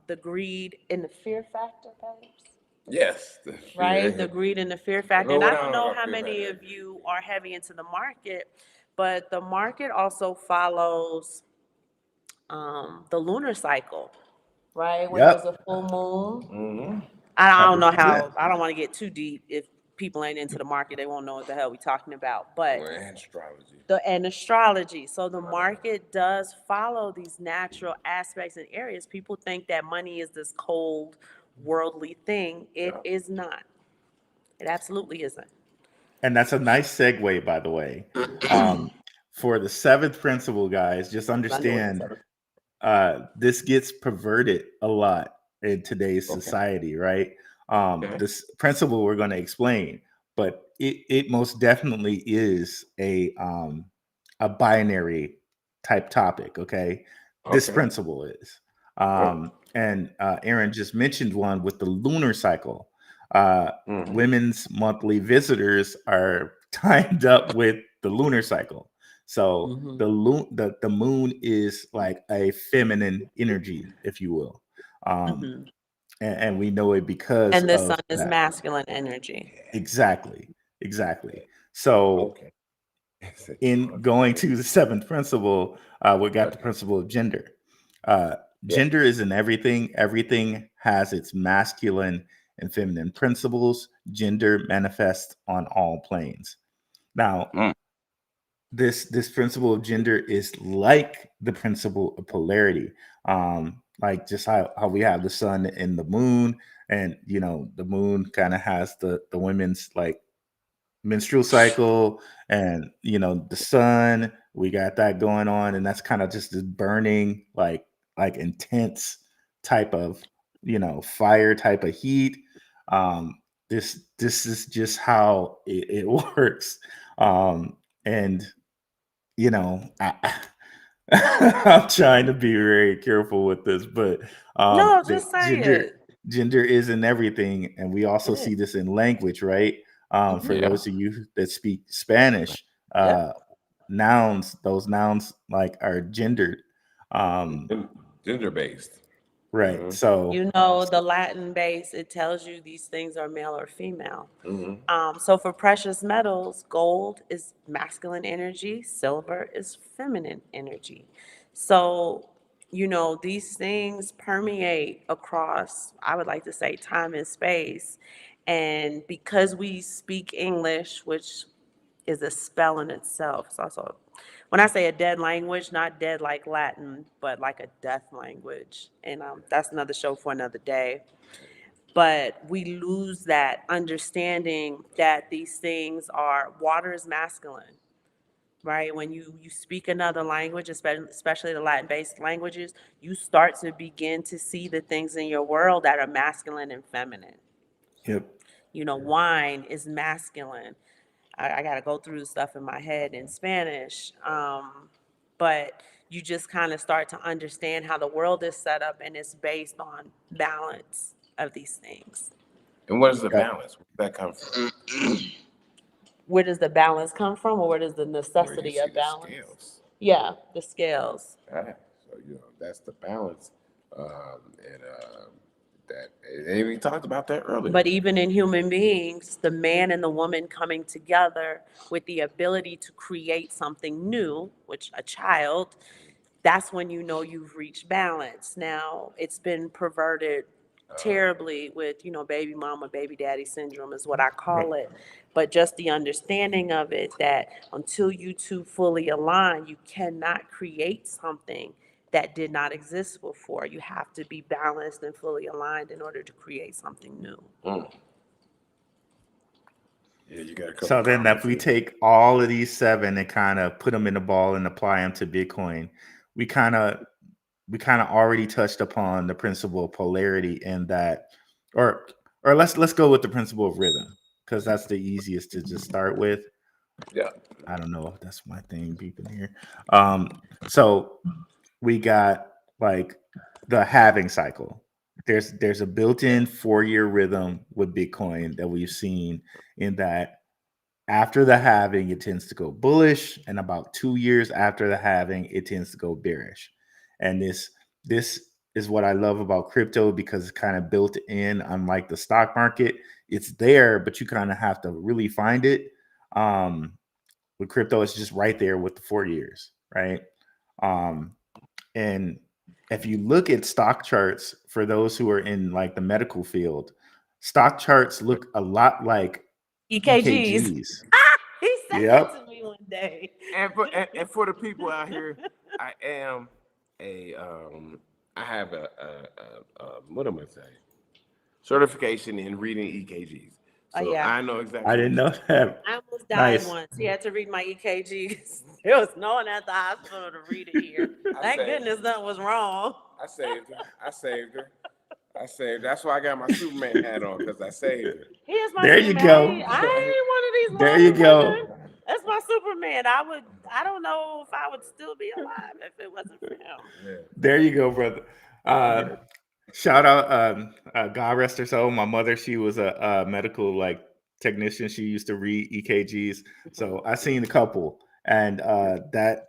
S1: the greed and the fear factor, perhaps,
S2: Yes.
S1: right? The greed and the fear
S2: I
S1: factor.
S2: know
S1: And
S2: what
S1: I
S2: I
S1: don't
S2: don't know
S1: know
S2: about
S1: how
S2: fear
S1: many
S2: factor.
S1: of you are heavy into the market, but the market also follows the lunar cycle, right? When there's
S3: Yep.
S1: a full moon.
S2: Mm-hmm.
S1: I don't know
S3: 100%.
S1: how, I don't want to get too deep. If people ain't into the market, they won't know what the hell we talking about. But
S2: And astrology.
S1: and astrology. So the market does follow these natural aspects and areas. People think that money is this cold, worldly thing. It
S2: Yeah.
S1: is not. It absolutely isn't.
S3: And that's a nice segue, by the way. Um, for the seventh principle, guys, just
S1: I know what the
S3: understand
S1: seven.
S3: this gets perverted a lot in today's
S2: Okay.
S3: society, right?
S2: Okay.
S3: This principle we're going to explain, but it most definitely is a binary type topic. Okay, this
S2: Okay.
S3: principle is,
S2: Oh.
S3: and Aaron just mentioned one with the lunar cycle. Uh,
S2: Mm-hmm.
S3: Women's monthly visitors are timed up with the lunar cycle. So
S1: Mm-hmm.
S3: the moon is like a feminine energy, if you will, um,
S1: Mm-hmm.
S3: and we know it because
S1: And the
S3: of
S1: sun is
S3: that.
S1: masculine energy.
S3: Exactly, exactly. So
S2: Okay.
S3: in going to the seventh principle, we got the
S2: Okay.
S3: principle of gender. Uh,
S2: Yeah.
S3: Gender is in everything. Everything has its masculine and feminine principles. Gender manifests on all planes. Now,
S2: Mm.
S3: this principle of gender is like the principle of polarity, like just how we have the sun and the moon, and the moon kind of has the women's like menstrual cycle, and the sun, we got that going on, and that's kind of just this burning like intense type of fire type of heat. This is just how it works. And I I'm trying to be very careful with this, but
S1: No,
S3: the
S1: just say
S3: gender
S1: it.
S3: gender is in everything, and we
S1: It
S3: also
S1: is.
S3: see this in language, right? For
S1: Mm-hmm.
S2: Yeah.
S3: those of you that speak Spanish,
S1: Yep.
S3: uh, those nouns like are gendered, um,
S2: Gender based.
S3: right?
S2: Mm-hmm.
S3: So,
S1: The Latin base, it tells you these things are male or female.
S2: Mm-hmm.
S1: So for precious metals, gold is masculine energy, silver is feminine energy. So, these things permeate across, I would like to say, time and space. And because we speak English, which is a spell in itself, it's also, when I say a dead language, not dead like Latin, but like a death language. And that's another show for another day, but we lose that understanding that these things are, water is masculine, right? When you speak another language, especially the Latin based languages, you start to begin to see the things in your world that are masculine and feminine.
S3: yep,
S1: Wine is masculine. I got to go through the stuff in my head in Spanish. But you just kind of start to understand how the world is set up, and it's based on balance of these things.
S2: And what is the
S3: yep,
S2: balance? Where does that come from?
S1: Where does the balance come from, or where does the
S2: Where you
S1: necessity
S2: see
S1: of
S2: the
S1: balance?
S2: scales.
S1: Yeah, the scales.
S2: Ah, so that's the balance, and that and we talked about that earlier.
S1: But even in human beings, the man and the woman coming together with the ability to create something new, which a child, that's when you know you've reached balance. Now, it's been perverted terribly with, baby mama, baby daddy syndrome is what I
S3: right,
S1: call it. But just the understanding of it, that until you two fully align, you cannot create something that did not exist before. You have to be balanced and fully aligned in order to create something new.
S2: Mm. Yeah, you got a couple
S3: So then if
S2: comments
S3: we
S2: here.
S3: take all of these seven and kind of put them in the ball and apply them to Bitcoin, we kind of already touched upon the principle of polarity in that, or let's go with the principle of rhythm, because that's the easiest to just start with.
S2: Yeah.
S3: I don't know if that's my thing beeping here. So we got like the halving cycle. There's a built-in 4-year rhythm with Bitcoin that we've seen, in that after the halving, it tends to go bullish, and about 2 years after the halving, it tends to go bearish. And this is what I love about crypto, because it's kind of built in, unlike the stock market. It's there, but you kind of have to really find it. With crypto, it's just right there with the 4 years, right? Um, and if you look at stock charts, for those who are in like the medical field, stock charts look a lot like
S1: EKGs.
S3: EKGs.
S1: He said that
S3: Yep.
S1: to me one day.
S2: And for the people out here, I am a I have what am I saying? Certification in reading EKGs.
S1: Oh
S2: So
S1: yeah.
S2: I know exactly
S3: I
S2: what
S3: didn't
S2: you're
S3: know
S2: talking
S3: that.
S1: I almost died
S3: Nice.
S1: once. He had to read my EKGs. There was no one at the hospital to read it here.
S2: I
S1: Thank
S2: saved
S1: goodness nothing was wrong.
S2: I saved her. I saved her. I saved. That's why I got my Superman hat on, because I saved her.
S1: He is my
S3: There you
S1: Superman.
S3: go.
S1: I ain't one
S3: There
S1: of
S3: you
S1: these
S3: go.
S1: women. That's my Superman. I don't know if I would still be alive if it wasn't for him.
S2: Yeah.
S3: There you go, brother. Uh, Shout out, God rest her soul. My mother, she was a medical like technician. She used to read EKGs, so I seen a couple, and that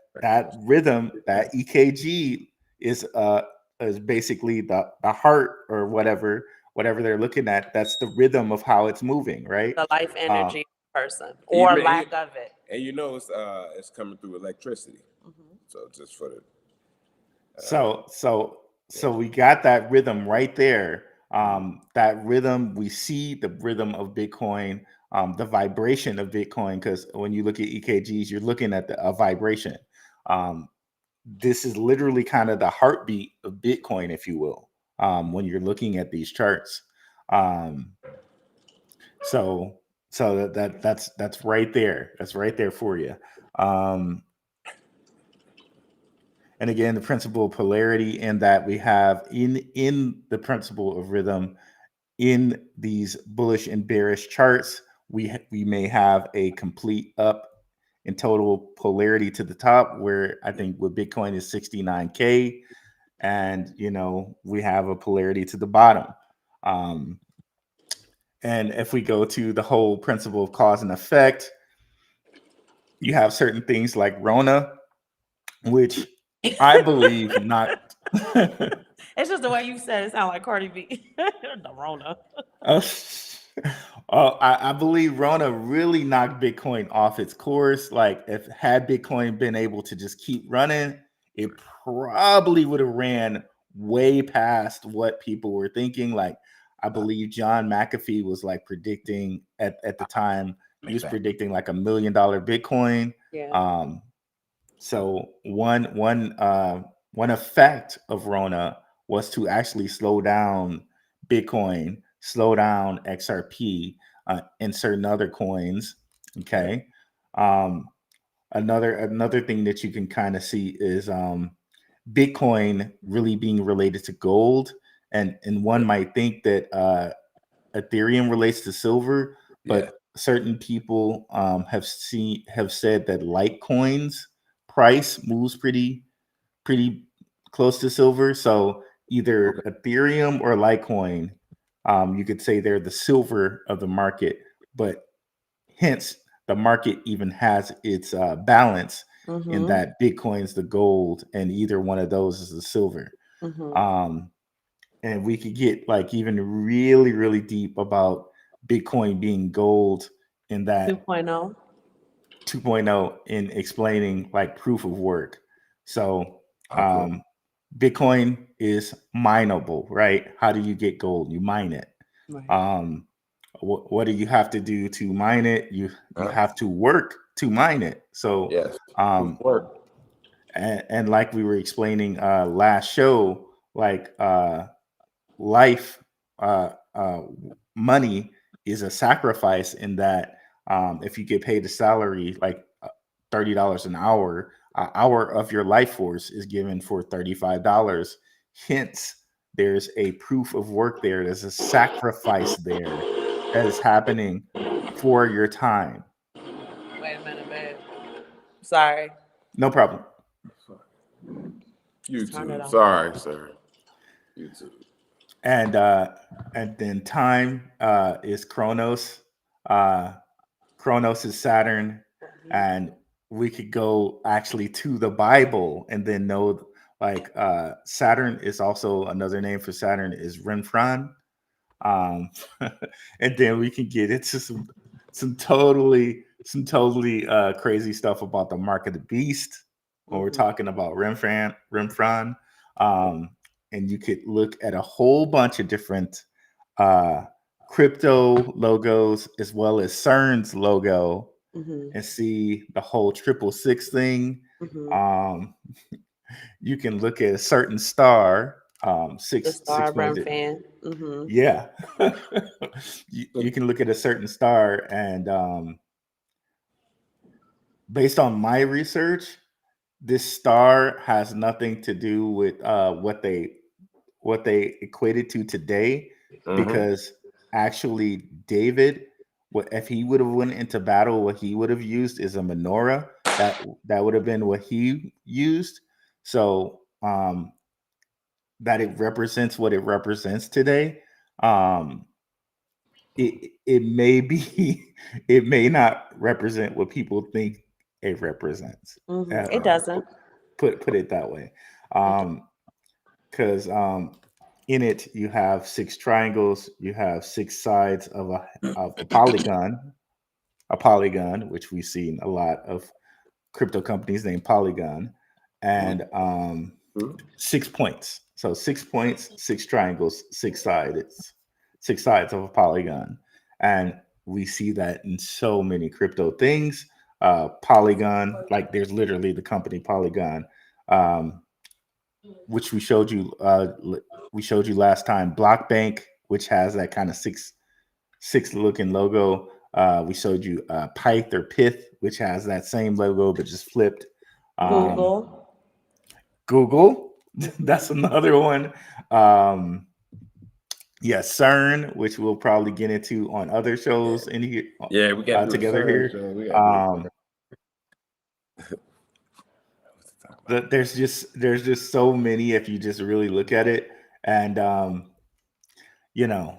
S3: rhythm, that EKG is basically the heart, or whatever they're looking at. That's the rhythm of how it's moving, right?
S1: The life
S3: Uh,
S1: energy person
S2: You
S1: or
S2: may-
S1: lack of it.
S2: And you know it's coming through electricity.
S1: Mhm.
S2: So just for the
S3: So we got that rhythm right there. That rhythm, we see the rhythm of Bitcoin, the vibration of Bitcoin, because when you look at EKGs, you're looking at a vibration. Um, this is literally kind of the heartbeat of Bitcoin, if you will, when you're looking at these charts. Um, so that's right there. That's right there for you. Um, And again, the principle of polarity, in that we have in the principle of rhythm, in these bullish and bearish charts, we may have a complete up in total polarity to the top, where I think with Bitcoin is 69K, and we have a polarity to the bottom. Um, and if we go to the whole principle of cause and effect, you have certain things like Rona, which I believe not.
S1: It's just the way you said it. Sound like Cardi B. The Rona.
S3: Oh, I believe Rona really knocked Bitcoin off its course. Like, if had Bitcoin been able to just keep running, it probably would have ran way past what people were thinking. Like, I believe John McAfee was like predicting at the time, he was predicting like $1 million Bitcoin.
S1: Yeah.
S3: So one effect of Rona was to actually slow down Bitcoin, slow down XRP, and certain other coins. Okay. Um, another thing that you can kind of see is Bitcoin really being related to gold, and one might think that Ethereum relates to silver,
S2: yeah.
S3: but certain people have said that Litecoins price moves pretty close to silver. So either
S2: Okay.
S3: Ethereum or Litecoin, you could say they're the silver of the market, but hence the market even has its balance in
S1: Mm-hmm.
S3: that Bitcoin's the gold, and either one of those is the silver.
S1: Mm-hmm.
S3: Um, and we could get like even really, really deep about Bitcoin being gold in that
S1: 2.0.
S3: 2.0, in explaining like proof of work. So
S2: Okay.
S3: Bitcoin is mineable, right? How do you get gold? You mine it.
S1: Right.
S3: What do you have to do to mine it? You
S2: Huh?
S3: have to work to mine it. So
S2: Yes. Proof
S3: um,
S2: of work.
S3: and like we were explaining last show, like life, uh, uh, money is a sacrifice in that if you get paid a salary like $30 an hour of your life force is given for $35. Hence, there's a proof of work there. There's a sacrifice there that is happening for your time.
S1: Wait a minute, babe. Sorry.
S3: No problem.
S1: Just turn it
S2: YouTube.
S1: on.
S2: Sorry, sir. YouTube.
S3: And then time is Chronos. Uh, Chronos is Saturn, and we could go actually to the Bible and then know like Saturn is also another name for Saturn is Renfran. Um, and then we can get into some totally crazy stuff about the mark of the beast when we're talking about Renfran. Um, and you could look at a whole bunch of different uh, crypto logos as well as CERN's logo
S1: Mm-hmm.
S3: and see the whole 666 thing.
S1: Mm-hmm.
S3: Um, you can look at a certain star,
S1: The
S3: six
S1: Starburn
S3: pointed.
S1: fan. Mm-hmm.
S3: Yeah, you can look at a certain star, and based on my research, this star has nothing to do with what they equated to today,
S2: Mm-hmm.
S3: because actually David, what if he would have went into battle, what he would have used is a menorah. That would have been what he used. So that it represents what it represents today. Um it may be it may not represent what people think it represents.
S1: Mm-hmm. It
S3: Uh,
S1: doesn't.
S3: put it that way.
S1: It does.
S3: Because in it you have six triangles, you have six sides of a polygon, which we've seen a lot of crypto companies named Polygon, and 6 points. So 6 points, six triangles, six sides of a polygon, and we see that in so many crypto things. Polygon, like there's literally the company Polygon, um, which we showed you last time. Block Bank, which has that kind of six looking logo. We showed you Pyth or Pith, which has that same logo but just flipped. Um,
S1: Google.
S3: Google,
S1: Mm-hmm.
S3: that's another one. Um, yeah, CERN, which we'll probably get into on other shows in here
S2: Yeah, we got to do a
S3: together
S2: surge.
S3: here.
S2: We got to do a
S3: Um, there's just so many if you just really look at it, and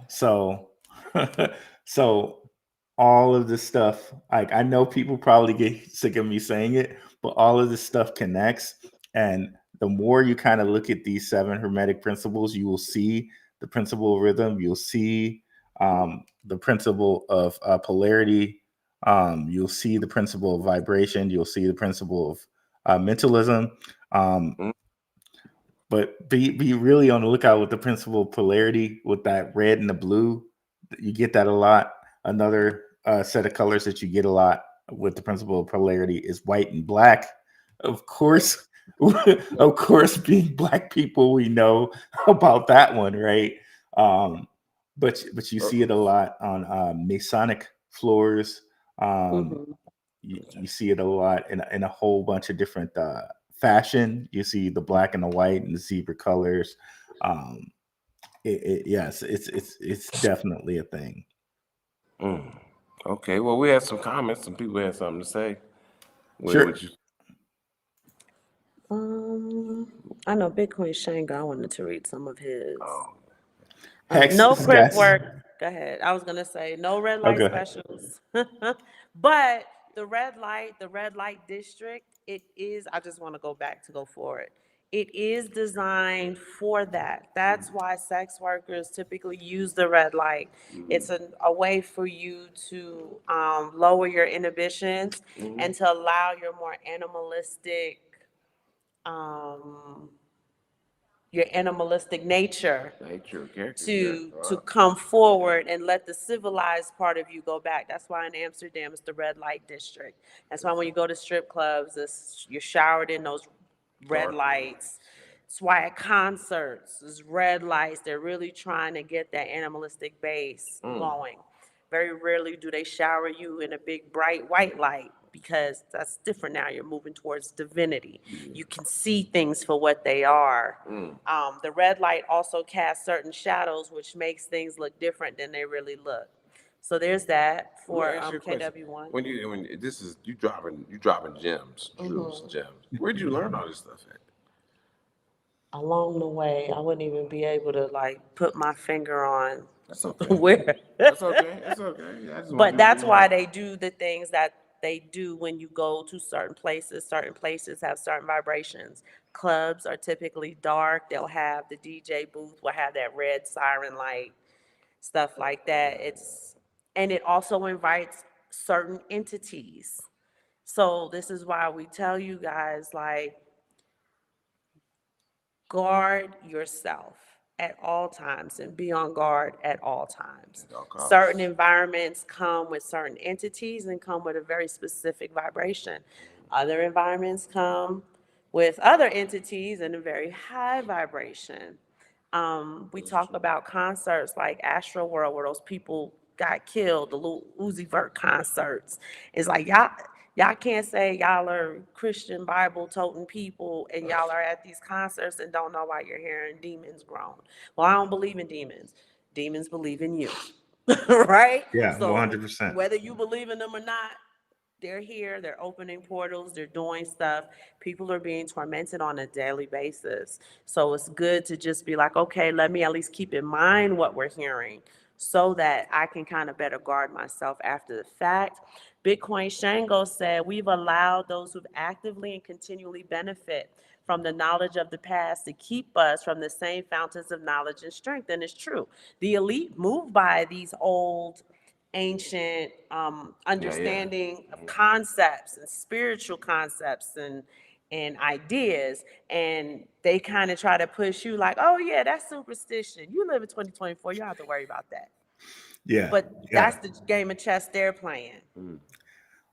S3: so so all of this stuff, like I know people probably get sick of me saying it, but all of this stuff connects. And the more you kind of look at these seven hermetic principles, you will see the principle of rhythm, you'll see the principle of polarity, you'll see the principle of vibration, you'll see the principle of mentalism. um,
S2: Mm.
S3: but be really on the lookout with the principle of polarity with that red and the blue. You get that a lot. Another set of colors that you get a lot with the principle of polarity is white and black. Of course, of course, being black people, we know about that one, right? Um, but you see it a lot on Masonic floors. Um,
S1: Mm-hmm.
S3: you see it a lot in a whole bunch of different fashion. You see the black and the white and the zebra colors. Um, yes, it's definitely a thing.
S2: Mm. Okay, well, we had some comments. Some people had something to say. What
S3: Sure.
S2: you?
S1: Um, I know Bitcoin Shango. I wanted to read some of his.
S2: Oh,
S3: Hex
S1: No
S3: has
S1: prep
S3: got.
S1: work. Go ahead. I was gonna say no red
S3: Oh,
S1: light
S3: go ahead.
S1: specials, but the red light district, it is. I just want to go back to go for it. It is designed for that. That's why sex workers typically use the red light. It's a way for you to lower your inhibitions and to allow your more um, nature
S2: nature character. Yeah.
S1: to come forward and let the civilized part of you go back. That's why in Amsterdam it's the red light district. That's why when you go to strip clubs, you're showered in those red
S2: Dark red
S1: lights. That's why at concerts, there's red lights. They're really trying to get that animalistic base going. Very rarely do they shower you in a big bright white light because that's different now. You're moving towards divinity. You can see things for what they are. The red light also casts certain shadows, which makes things look different than they really look. So there's that
S2: Let me
S1: for
S2: ask you a question.
S1: KW1.
S2: When this is you dropping gems, jewels, gems. Where'd you learn all this stuff at?
S1: Along the way, I wouldn't even be able to like put my finger on
S2: That's okay.
S1: where.
S2: That's okay. That's okay. Yeah, I just want
S1: But
S2: people to
S1: that's why
S2: know.
S1: they do the things that they do when you go to certain places. Certain places have certain vibrations. Clubs are typically dark. They'll have the DJ booth will have that red siren light, stuff like that. And it also invites certain entities. So this is why we tell you guys like guard yourself at all times and be on guard at all times.
S2: At all costs.
S1: Certain environments come with certain entities and come with a very specific vibration. Other environments come with other entities and a very high vibration. We talk about concerts like Astro World where those people got killed, the little Uzi Vert concerts. It's like y'all can't say y'all are Christian Bible toting people and y'all are at these concerts and don't know why you're hearing demons groan. Well, I don't believe in demons. Demons believe in you. Right?
S3: Yeah,
S1: So
S3: 100%.
S1: whether you believe in them or not, they're here, they're opening portals, they're doing stuff. People are being tormented on a daily basis. So it's good to just be like, okay, let me at least keep in mind what we're hearing so that I can kind of better guard myself after the fact. Bitcoin Shango said, we've allowed those who've actively and continually benefit from the knowledge of the past to keep us from the same fountains of knowledge and strength. And it's true. The elite move by these old ancient understanding of concepts and spiritual concepts and ideas, and they kind of try to push you like, oh yeah, that's superstition. You live in 2024, you don't have to worry about that.
S3: Yeah,
S1: But
S3: yeah,
S1: that's the game of chess they're playing.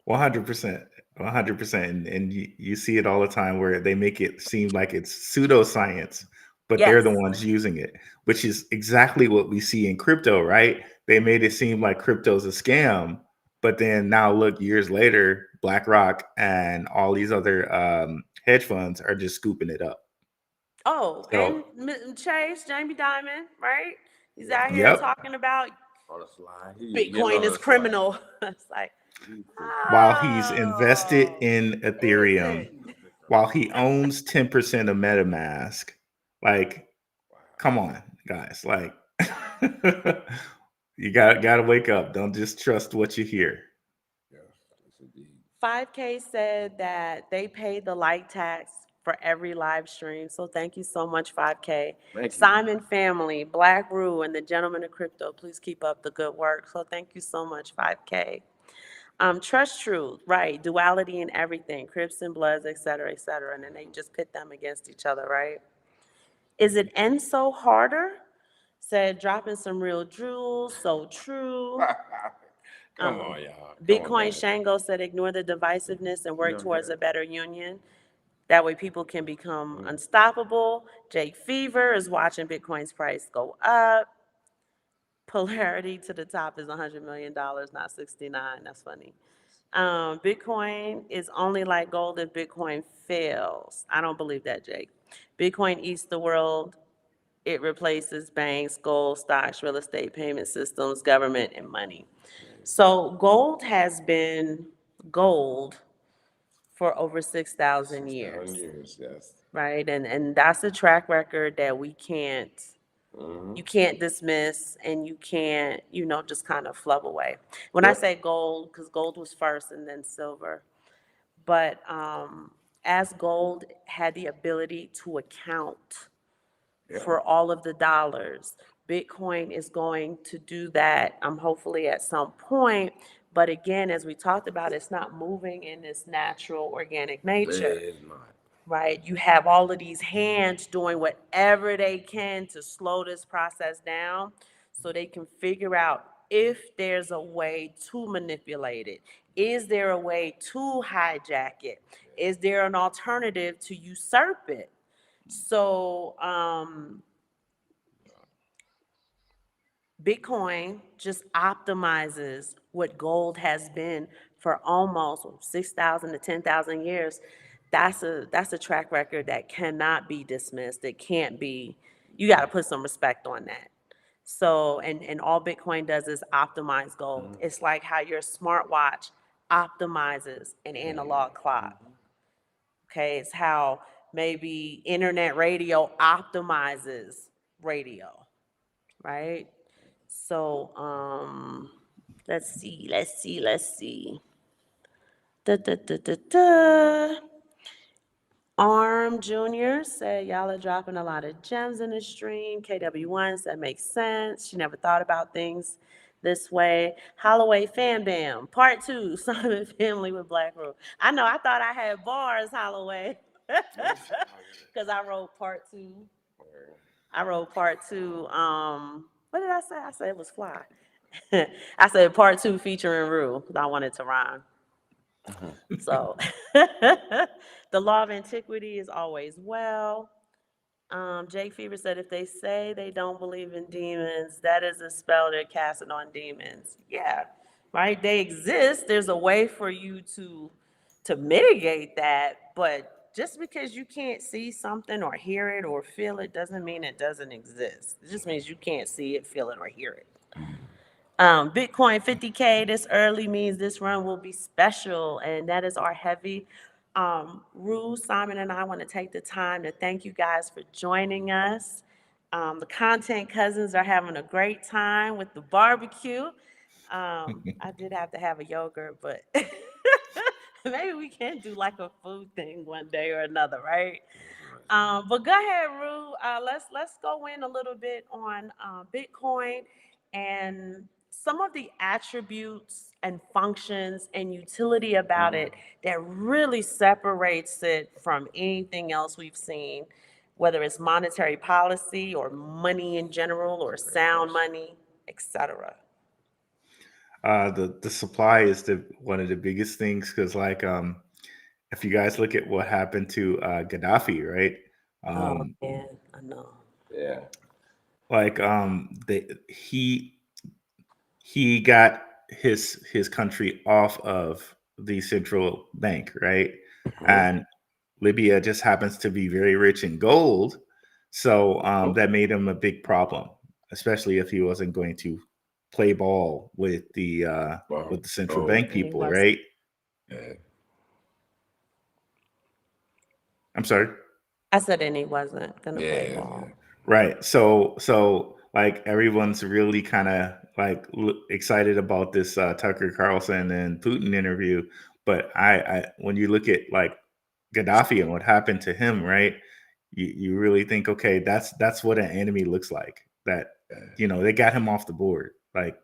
S3: 100%. 100%. And you see it all the time where they make it seem like it's pseudoscience, but they're the
S1: Yes.
S3: ones using it, which is exactly what we see in crypto, right? They made it seem like crypto's a scam, but then now look, years later, BlackRock and all these other hedge funds are just scooping it up.
S1: Oh, and
S3: So,
S1: Chase, Jamie Dimon, right? He's out here
S3: yep.
S1: talking about
S2: On the slide. He getting
S1: Bitcoin
S2: on
S1: is
S2: the slide.
S1: criminal. It's like,
S3: While he's invested
S1: oh,
S3: in
S1: is
S3: Ethereum,
S1: it?
S3: while he owns 10% of MetaMask, like, come on, guys. Like, you gotta wake up. Don't just trust what you hear.
S2: Yes, yes, indeed.
S1: 5K said that they paid the light tax for every live stream. So thank you so much, 5K.
S2: Thank you.
S1: Simon family, Black Rue, and the Gentleman of Crypto, please keep up the good work. So thank you so much, 5K. Trust truth, right? Duality in everything, Crips and Bloods, et cetera, et cetera. And then they just pit them against each other, right? Is it Enso harder? Said dropping some real jewels, so true.
S2: Come on, y'all. Come on,
S1: Bitcoin
S2: guys.
S1: Shango said ignore the divisiveness and
S2: You
S1: work
S2: don't
S1: towards
S2: hear
S1: a better union. That way people can become
S2: it.
S1: unstoppable. Jake Fever is watching Bitcoin's price go up. Polarity to the top is $100 million, not 69. That's funny. Bitcoin is only like gold if Bitcoin fails. I don't believe that, Jake. Bitcoin eats the world. It replaces banks, gold, stocks, real estate, payment systems, government, and money. So gold has been gold for over 6,000
S2: 6,000
S1: years,
S2: years, yes.
S1: right? And that's a track record that we can't,
S2: Mm-hmm.
S1: you can't dismiss and you can't, just kind of flub away. When I
S2: Yep.
S1: say gold, because gold was first and then silver, but as gold had the ability to account
S2: Yeah.
S1: for all of the dollars. Bitcoin is going to do that, hopefully at some point. But again, as we talked about, it's not moving in this natural organic
S2: It
S1: nature,
S2: is not.
S1: right? You have all of these hands doing whatever they can to slow this process down so they can figure out if there's a way to manipulate it, Is there a way to hijack it? Is there an alternative to usurp it? So, Bitcoin just optimizes what gold has been for almost 6,000 to 10,000 years. That's a track record that cannot be dismissed. It can't be, you got to put some respect on that. So, and all Bitcoin does is optimize gold. It's like how your smartwatch optimizes an analog clock. Okay, it's how maybe internet radio optimizes radio, right? So, let's see. Da, da, da, da, da. Arm Jr. said, y'all are dropping a lot of gems in the stream. KW1 said, makes sense. She never thought about things this way. Holloway Fan Bam, part two, Simon Family with Black Rule. I know, I thought I had bars, Holloway. Because I wrote part two. I wrote part two. What did I say? I said it was fly. I said part two featuring Rue because I wanted to rhyme. So the law of antiquity is always well. Jake Fever said if they say they don't believe in demons, that is a spell they're casting on demons. Yeah, right. They exist. There's a way for you to mitigate that, but just because you can't see something or hear it or feel it doesn't mean it doesn't exist. It just means you can't see it, feel it, or hear it. Bitcoin 50K this early means this run will be special, and that is our heavy. Rue, Simon, and I want to take the time to thank you guys for joining us. The content cousins are having a great time with the barbecue. I did have to have a yogurt, but maybe we can do like a food thing one day or another, right? But go ahead, Rue. Let's go in a little bit on Bitcoin and some of the attributes and functions and utility about it that really separates it from anything else we've seen, whether it's monetary policy or money in general or sound money, etc.
S3: The supply is the one of the biggest things because if you guys look at what happened to Gaddafi, right?
S1: Oh
S3: Um,
S1: man, I know.
S2: Yeah.
S3: they he got his country off of the central bank, right? And Libya just happens to be very rich in gold, so that made him a big problem, especially if he wasn't going to play ball
S2: Wow.
S3: with the central
S2: Oh,
S3: bank
S1: And he
S3: people,
S1: was
S3: right?
S2: yeah.
S3: I'm sorry.
S1: I said, and he wasn't gonna play
S2: Yeah.
S1: ball.
S3: Right. So like everyone's really kind of like excited about this Tucker Carlson and Putin interview, but I when you look at like Gaddafi and what happened to him, right? You really think, okay, that's what an enemy looks like. That they got him off the board like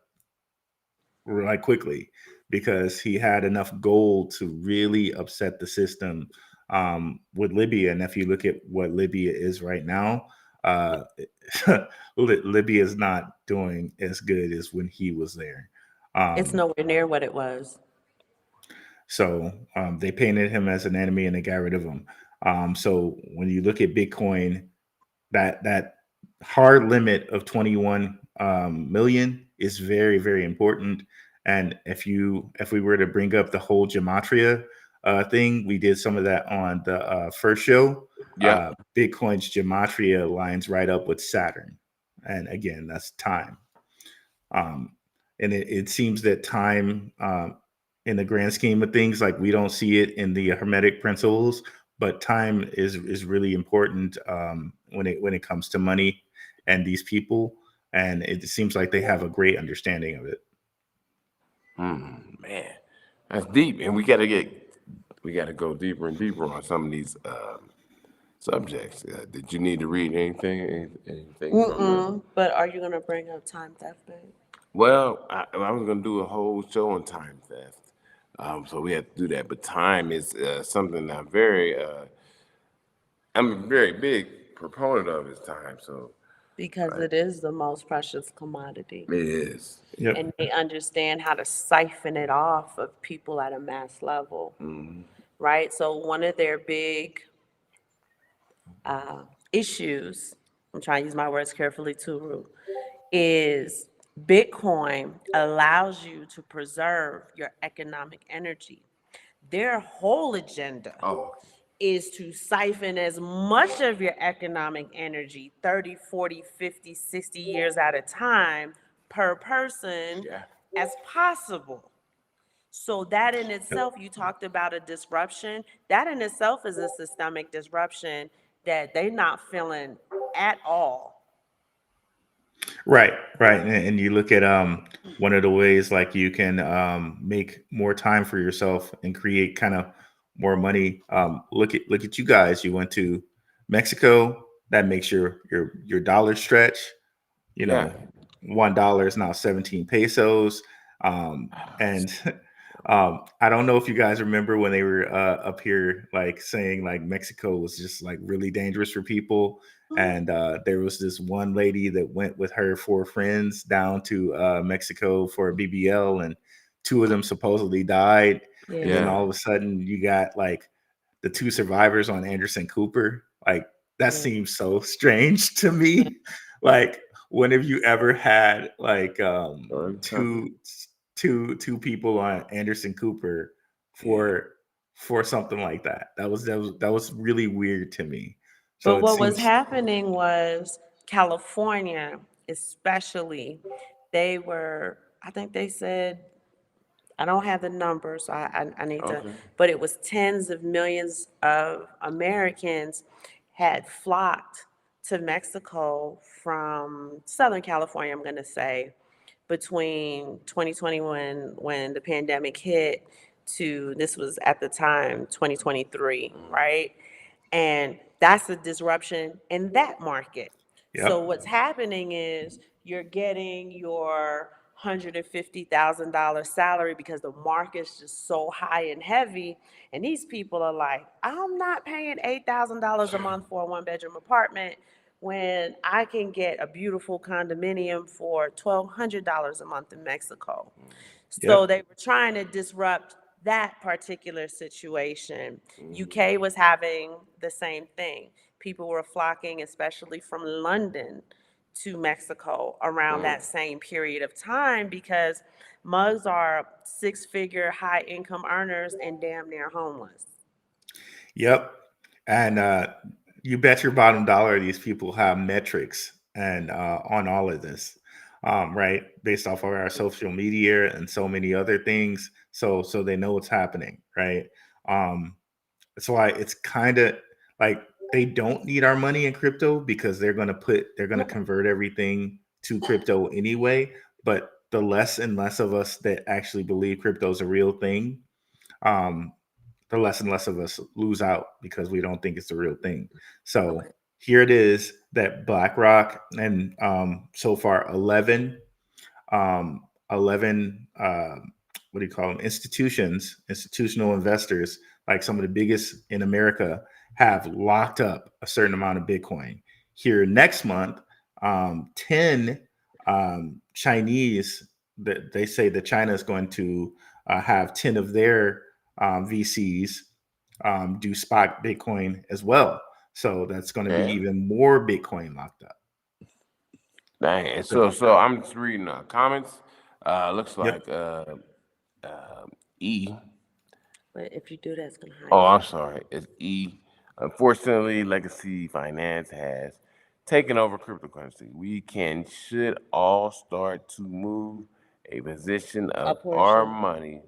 S3: quickly because he had enough gold to really upset the system with Libya. And if you look at what Libya is right now, uh, Libya is not doing as good as when he was there.
S1: It's
S3: Um,
S1: nowhere near what it was.
S3: so they painted him as an enemy and they got rid of him. So when you look at Bitcoin, that hard limit of 21 million is very, very important. And if we were to bring up the whole gematria thing, we did some of that on the first show.
S2: Yeah.
S3: Bitcoin's gematria lines right up with Saturn, and again, that's time. Um, and it seems that time, in the grand scheme of things, like we don't see it in the Hermetic principles, but time is really important when it comes to money and these people. And it seems like they have a great understanding of it.
S2: Man, that's deep, and we gotta go deeper and deeper on some of these subjects. Did you need to read anything from the?
S1: But are you gonna bring up time theft, babe?
S2: Well, I was gonna do a whole show on time theft, so we had to do that. But time is something I'm a very big proponent of. Is time. So
S1: because
S2: Right.
S1: it is the most precious commodity.
S2: It is.
S3: Yep.
S1: And they understand how to siphon it off of people at a mass level,
S2: Mhm.
S1: right? So one of their big issues, I'm trying to use my words carefully too, Ru, is Bitcoin allows you to preserve your economic energy. Their whole agenda
S2: Oh,
S1: is to siphon as much of your economic energy, 30, 40, 50, 60 years at a time per person
S2: yeah.
S1: as possible. So that in itself, you talked about a disruption. That in itself is a systemic disruption that they're not feeling at all.
S3: Right, right. And you look at one of the ways like you can make more time for yourself and create kind of more money. Look at you guys. You went to Mexico. That makes your dollar stretch. You
S2: Yeah.
S3: know, $1 is now 17 pesos. And I don't know if you guys remember when they were up here, like saying like Mexico was just like really dangerous for people. And there was this one lady that went with her four friends down to Mexico for a BBL, and two of them supposedly died. And then
S1: Yeah.
S2: Yeah.
S3: all of a sudden, you got like the two survivors on Anderson Cooper. Like that
S1: Yeah.
S3: seems so strange to me. Like, when have you ever had like two people on Anderson Cooper
S2: Yeah.
S3: for something like that? That was really weird to me. So
S1: But
S3: it
S1: what was
S3: seems.
S1: happening was California, especially, they were, I think they said, I don't have the numbers, so I need to,
S2: Okay.
S1: but it was tens of millions of Americans had flocked to Mexico from Southern California, I'm going to say, between 2020 when the pandemic hit to this was at the time 2023, right? And that's a disruption in that market. So
S3: Yep.
S1: what's happening is you're getting your $150,000 salary because the market's just so high and heavy. And these people are like, I'm not paying $8,000 a month for a one bedroom apartment when I can get a beautiful condominium for $1,200 a month in Mexico. So
S3: Yep.
S1: they were trying to disrupt that particular situation.
S2: Mhm.
S1: UK was having the same thing. People were flocking, especially from London to Mexico around that same period of time because mugs are six-figure high income earners and damn near homeless.
S3: Yep. And you bet your bottom dollar these people have metrics and on all of this, right? Based off of our social media and so many other things. So they know what's happening, right? Um, that's why it's kind of like they don't need our money in crypto because they're gonna convert everything to crypto anyway. But the less and less of us that actually believe crypto is a real thing, um, the less and less of us lose out because we don't think it's the real thing. So
S2: Right.
S3: here it is that BlackRock and so far 11 what do you call them, institutional investors, like some of the biggest in America, have locked up a certain amount of Bitcoin. Here next month, 10 Chinese, that they say that China is going to have 10 of their VCs do spot Bitcoin as well. So that's going to be
S2: Yeah.
S3: even more Bitcoin locked up.
S2: Dang. And
S3: So,
S2: so I'm just reading comments. Looks
S3: yep.
S2: like E.
S1: But if you do that, it's gonna hide
S2: Oh,
S1: your.
S2: I'm sorry. It's E. Unfortunately, legacy finance has taken over cryptocurrency. We should all start to move a position
S1: A
S2: of our
S1: portion.
S2: money.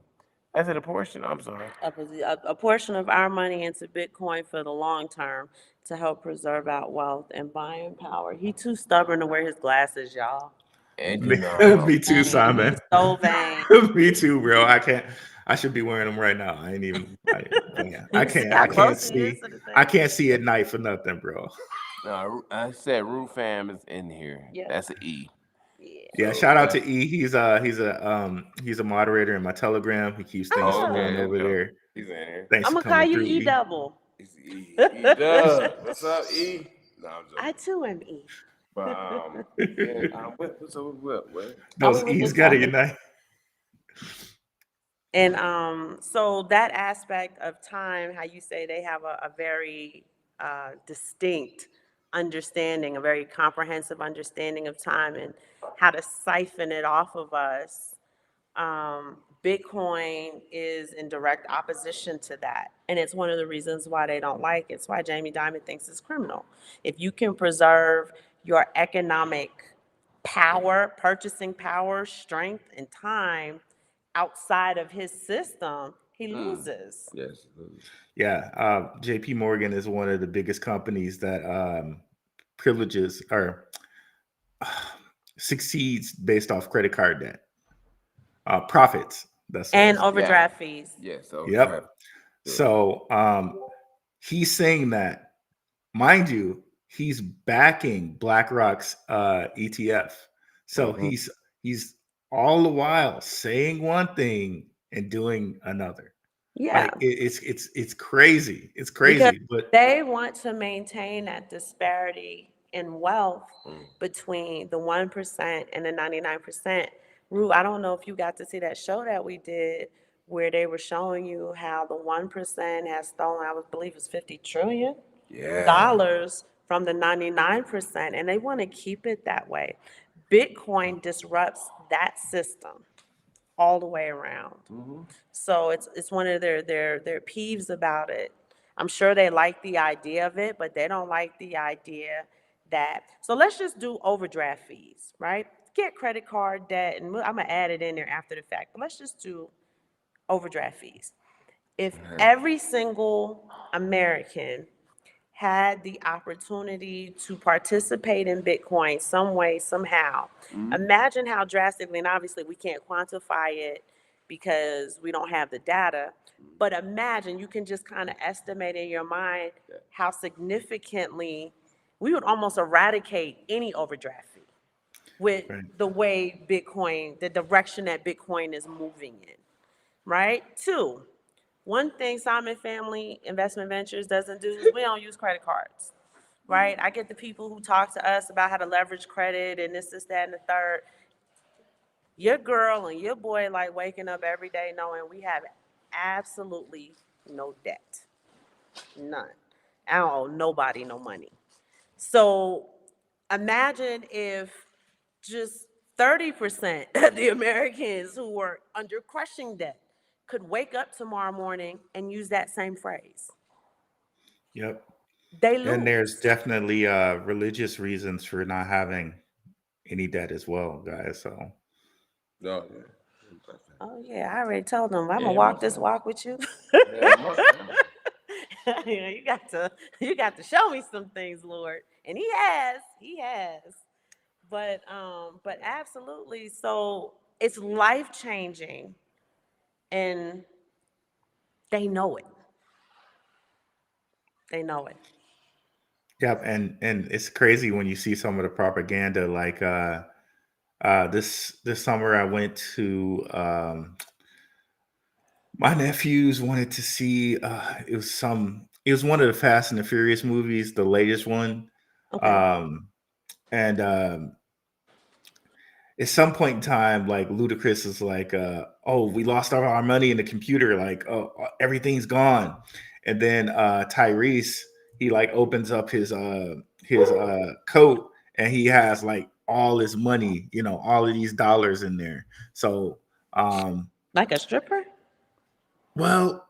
S2: I said a portion. I'm sorry.
S1: A portion of our money into Bitcoin for the long term to help preserve our wealth and buying power. He too stubborn to wear his glasses, y'all.
S2: And
S3: Me,
S2: you know,
S3: me too, Simon.
S1: He's so vain.
S3: Me too, bro. I can't. I should be wearing them right now. I ain't even. But yeah, I
S1: See
S3: can't.
S1: how
S3: I can't
S1: close he is
S3: see.
S1: to the
S3: I
S1: thing?
S3: can't see at night for nothing, bro.
S2: no, I said Roof Fam is in here.
S1: Yeah.
S2: That's an E.
S1: Yeah.
S3: Yeah.
S2: So
S3: Shout out
S2: that's
S3: to E. He's a moderator in my Telegram. He keeps things flowing
S1: Oh,
S2: okay.
S3: over
S2: Yep,
S3: there.
S2: he's in here.
S3: Thanks
S1: I'm
S3: for
S1: gonna call
S3: coming
S1: you
S3: through,
S1: E
S3: E.
S1: double.
S2: He's E. E Dub. What's up, E? No, I'm joking.
S1: I too am E.
S2: But yeah, what?
S1: Oh, we
S3: Those
S1: were
S3: E's
S1: just
S3: got to
S1: talking.
S3: unite.
S1: And so that aspect of time, how you say they have a very distinct understanding, a very comprehensive understanding of time and how to siphon it off of us. Bitcoin is in direct opposition to that. And it's one of the reasons why they don't like it. It's why Jamie Dimon thinks it's criminal. If you can preserve your economic power, purchasing power, strength, and time outside of his system, he loses.
S2: Yes.
S3: Yeah, JP Morgan is one of the biggest companies that privileges or succeeds based off credit card debt. Profits, that's what
S1: And
S3: it's.
S2: Yeah.
S1: overdraft fees.
S2: Yes. So
S3: Yep.
S2: yeah.
S3: So he's saying that, mind you, he's backing BlackRock's ETF. So
S2: Mm-hmm.
S3: he's all the while saying one thing and doing another.
S1: Yeah.
S3: Like it's crazy. It's
S1: Because
S3: crazy. But
S1: they want to maintain that disparity in wealth
S2: Mm.
S1: between the 1% and the 99%. Rue, I don't know if you got to see that show that we did where they were showing you how the 1% has stolen, I would believe it's 50 trillion
S2: Yeah.
S1: dollars from the 99%, and they want to keep it that way. Bitcoin disrupts that system all the way around.
S2: Mm-hmm.
S1: So it's one of their peeves about it. I'm sure they like the idea of it, but they don't like the idea that. So let's just do overdraft fees, right? Get credit card debt, and I'm gonna add it in there after the fact. But let's just do overdraft fees. If every single American had the opportunity to participate in Bitcoin some way, somehow.
S2: Mm-hmm.
S1: Imagine how drastically, and obviously we can't quantify it because we don't have the data, but imagine you can just kind of estimate in your mind how significantly we would almost eradicate any overdraft fee with
S3: right.
S1: the way Bitcoin, the direction that Bitcoin is moving in, right? Two, one thing Simon Family Investment Ventures doesn't do is we don't use credit cards, right? I get the people who talk to us about how to leverage credit and this, that, and the third. Your girl and your boy like waking up every day knowing we have absolutely no debt, none. I don't owe nobody no money. So imagine if just 30% of the Americans who were under crushing debt could wake up tomorrow morning and use that same phrase.
S3: Yep.
S1: They
S3: And there's
S1: lose.
S3: definitely religious reasons for not having any debt as well, guys. So
S2: No, yeah.
S1: Oh yeah, I already told them I'm gonna
S2: Yeah,
S1: walk
S2: most
S1: this
S2: definitely.
S1: walk with you.
S2: Yeah, most definitely.
S1: You know, you got to show me some things, Lord. And he has. But absolutely. So it's life changing and they know it. They know it.
S3: yep, and it's crazy when you see some of the propaganda. Like this summer, I went to my nephews wanted to see. It was one of the Fast and the Furious movies, the latest one.
S1: Okay.
S3: Um, and at some point in time, like Ludacris is like, "Oh, we lost all our money in the computer. Like, oh, everything's gone." And then Tyrese, he like opens up his coat, and he has like all his money, all of these dollars in there. So, um,
S1: Like a stripper?
S3: well,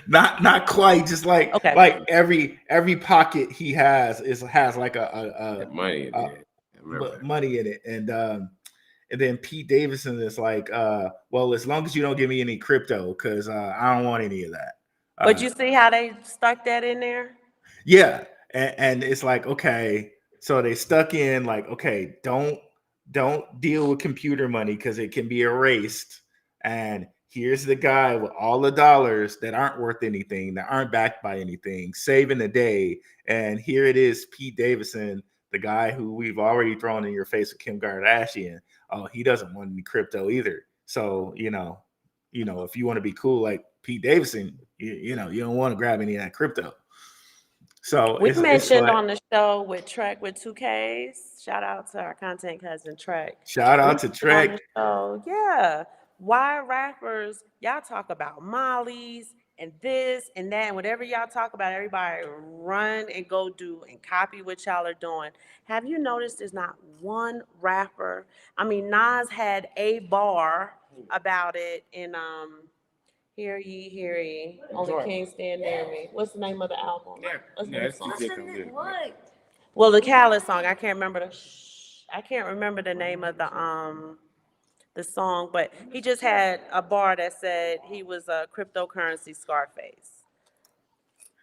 S3: not quite. Just like
S1: Okay.
S3: like every pocket he has like
S2: That money in
S3: a
S2: there. I remember that.
S3: money in it, and then Pete Davidson is like, well, as long as you don't give me any crypto, because I don't want any of that.
S1: But
S3: Uh,
S1: you see how they stuck that in there?
S3: yeah, and it's like, okay, so they stuck in like, okay, don't deal with computer money because it can be erased. And here's the guy with all the dollars that aren't worth anything, that aren't backed by anything, saving the day. And here it is, Pete Davidson, the guy who we've already thrown in your face with Kim Kardashian. Oh, he doesn't want any crypto either. So if you want to be cool like Pete Davidson, you don't want to grab any of that crypto. So
S1: We
S3: it's
S1: mentioned
S3: like
S1: on the show with Trek with 2Ks. Shout out to our content cousin Trek.
S3: shout
S1: We
S3: out to
S1: mentioned on
S3: Trek.
S1: the show, yeah. Why rappers, y'all talk about mollies and this and that, and whatever y'all talk about, everybody run and go do and copy what y'all are doing. Have you noticed there's not one rapper? I mean, Nas had a bar about it in Hear ye, only kings stand near me. What's the name of the album? What's the name of the song? Well, the Khaled song, I can't remember the name of the song, but he just had a bar that said he was a cryptocurrency Scarface.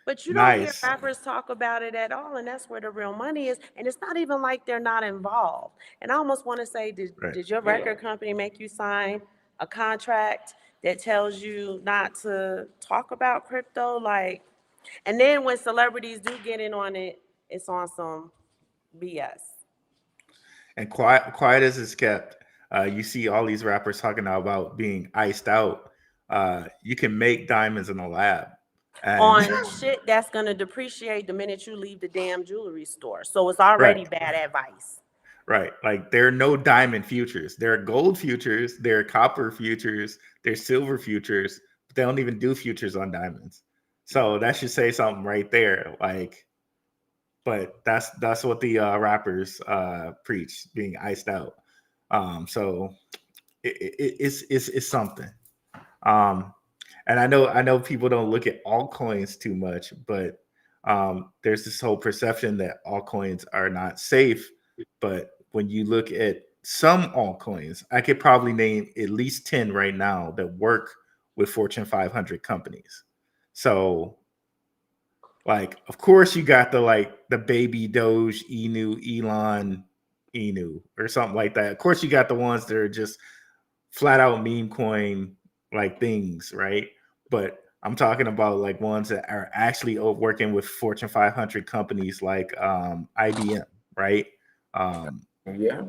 S1: But you don't hear
S3: Nice.
S1: rappers talk about it at all, and that's where the real money is. And it's not even like they're not involved. And I almost want to say,
S3: Right.
S1: did your record company make you sign a contract that tells you not to talk about crypto? Like, and then when celebrities do get in on it, it's on some BS.
S3: And quiet as it's kept, you see all these rappers talking about being iced out. You can make diamonds in a lab, and
S1: On shit that's gonna depreciate the minute you leave the damn jewelry store. So it's
S3: right,
S1: already bad advice.
S3: right. Like there are no diamond futures. There are gold futures. There are copper futures. There's silver futures. But they don't even do futures on diamonds. So that should say something right there. Like, but that's what the rappers preach, being iced out. So it's something. Um, and I know people don't look at altcoins too much, but there's this whole perception that altcoins are not safe. But when you look at some altcoins, I could probably name at least 10 right now that work with Fortune 500 companies. So like, of course, you got the baby Doge, Elon, or something like that. Of course, you got the ones that are just flat out meme coin like things, right? But I'm talking about like ones that are actually working with Fortune 500 companies like IBM, right? Um,
S2: Yeah.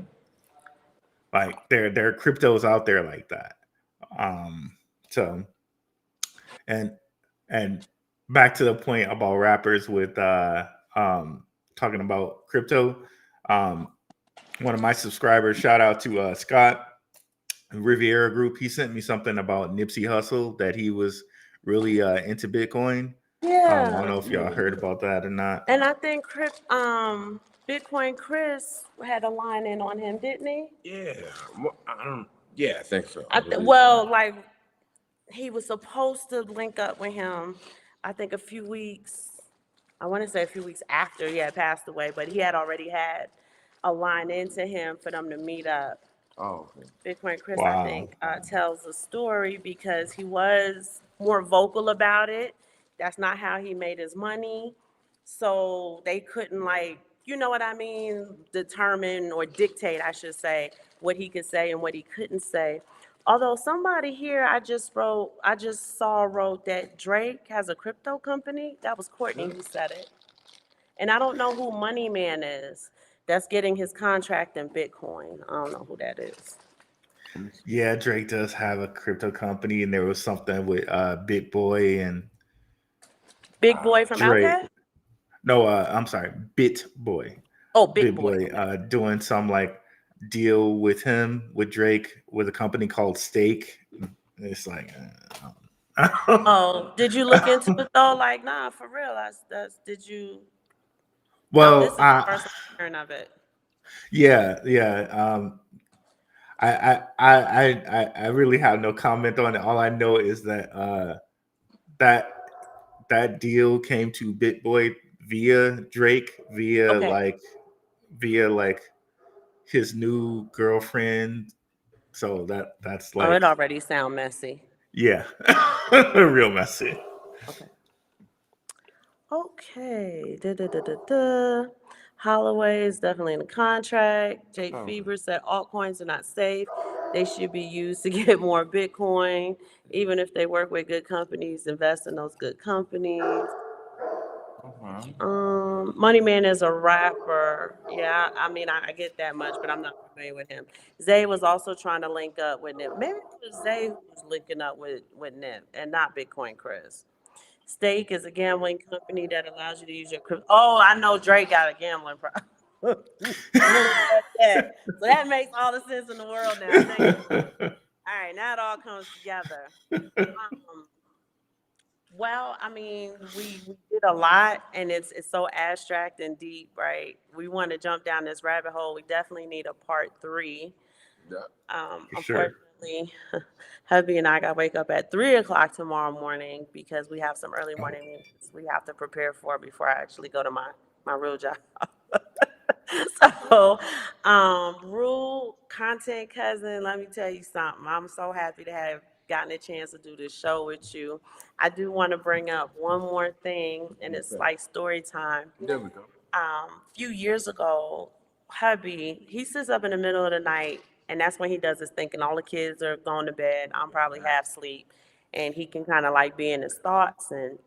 S3: like there are cryptos out there like that. So and and back to the point about rappers with talking about crypto. Um, one of my subscribers, shout out to Scott Riviera Group. He sent me something about Nipsey Hussle that he was really into Bitcoin. I don't
S1: Yeah.
S3: know if y'all heard about that or not.
S1: And I think Bitcoin Chris had a line in on him, didn't he?
S2: Yeah. I don't. Yeah, I think so. I
S1: I
S2: believe so.
S1: well, like he was supposed to link up with him, I think a few weeks, I want to say a few weeks after he had passed away, but he had already had a line into him for them to meet up.
S2: Oh, okay.
S1: Bitcoin Chris, I
S3: Wow.
S1: think, tells a story because he was more vocal about it. That's not how he made his money. So they couldn't, like, you know what I mean, determine or dictate, I should say, what he could say and what he couldn't say. Although somebody here I just saw wrote that Drake has a crypto company. That was Courtney who said it. And I don't know who Money Man is that's getting his contract in Bitcoin. I don't know who that is.
S3: Yeah, Drake does have a crypto company, and there was something with Big Boy and
S1: Big Boy from
S3: Drake.
S1: Outkast?
S3: No, I'm sorry, Bit Boy.
S1: Oh, Big
S3: Big
S1: Boy.
S3: Boy
S1: Okay.
S3: doing some like deal with him with Drake with a company called Stake. It's like,
S1: Oh, did you look into it though? Like, nah, for real. Did you? This
S3: well,
S1: is the first I'm hearing of it.
S3: yeah, yeah. I really have no comment on it. All I know is that that that deal came to BitBoy via Drake,
S1: Okay.
S3: via like his new girlfriend. So that's
S1: Oh, it
S3: like,
S1: already sound messy.
S3: yeah, real messy.
S1: Okay. Okay. Da, da, da, da, da. Holloway is definitely in the contract. Jake
S2: Oh,
S1: Fever said altcoins are not safe. They should be used to get more Bitcoin. Even if they work with good companies, invest in those good companies.
S2: okay.
S1: Money Man is a rapper. Yeah, I mean, I get that much, but I'm not familiar with him. Zay was also trying to link up with Nip. Maybe it was Zay who was linking up with Nip and not Bitcoin Chris. Stake is a gambling company that allows you to use your crypto. Oh, I know Drake got a gambling problem. So that makes all the sense in the world now. Thank you. All right, now it all comes together. Um, well, I mean, we did a lot, and it's so abstract and deep, right? We want to jump down this rabbit hole. We definitely need a part three.
S2: Yeah.
S3: For sure.
S1: Unfortunately, hubby and I got to wake up at 3 o'clock tomorrow morning because we have some early
S3: Oh,
S1: morning meetings we have to prepare for before I actually go to my real job. So, Rule, content cousin, let me tell you something. I'm so happy to have gotten a chance to do this show with you. I do want to bring up one more thing, and it's like story time.
S2: There we go.
S1: Few years ago, hubby, he sits up in the middle of the night, and that's when he does his thinking. All the kids are going to bed. I'm probably half asleep, and he can kind of like be in his thoughts. And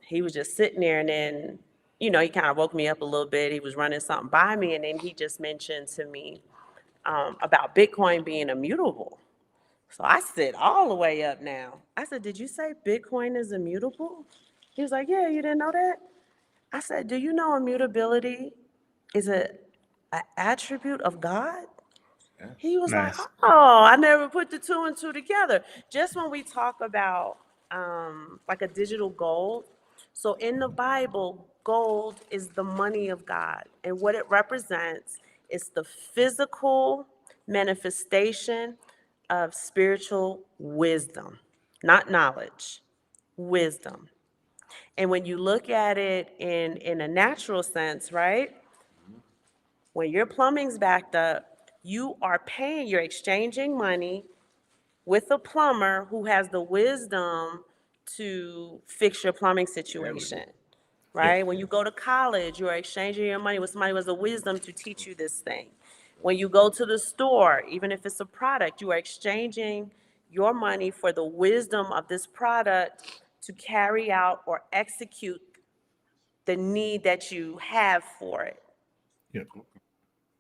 S1: he was just sitting there, and then, he kind of woke me up a little bit. He was running something by me, and then he just mentioned to me about Bitcoin being immutable. So I sit all the way up now. I said, "Did you say Bitcoin is immutable?" He was like, "Yeah, you didn't know that?" I said, "Do you know immutability is an attribute of God?" He was like,
S3: nice.
S1: "Oh, I never put the two and two together." Just when we talk about like a digital gold, so in the Bible, gold is the money of God, and what it represents is the physical manifestation of spiritual wisdom, not knowledge, wisdom. And when you look at it in a natural sense, right? When your plumbing's backed up, you're exchanging money with a plumber who has the wisdom to fix your plumbing situation,
S3: Yep.
S1: right? When you go to college, you're exchanging your money with somebody who has the wisdom to teach you this thing. When you go to the store, even if it's a product, you are exchanging your money for the wisdom of this product to carry out or execute the need that you have for it,
S3: Yep.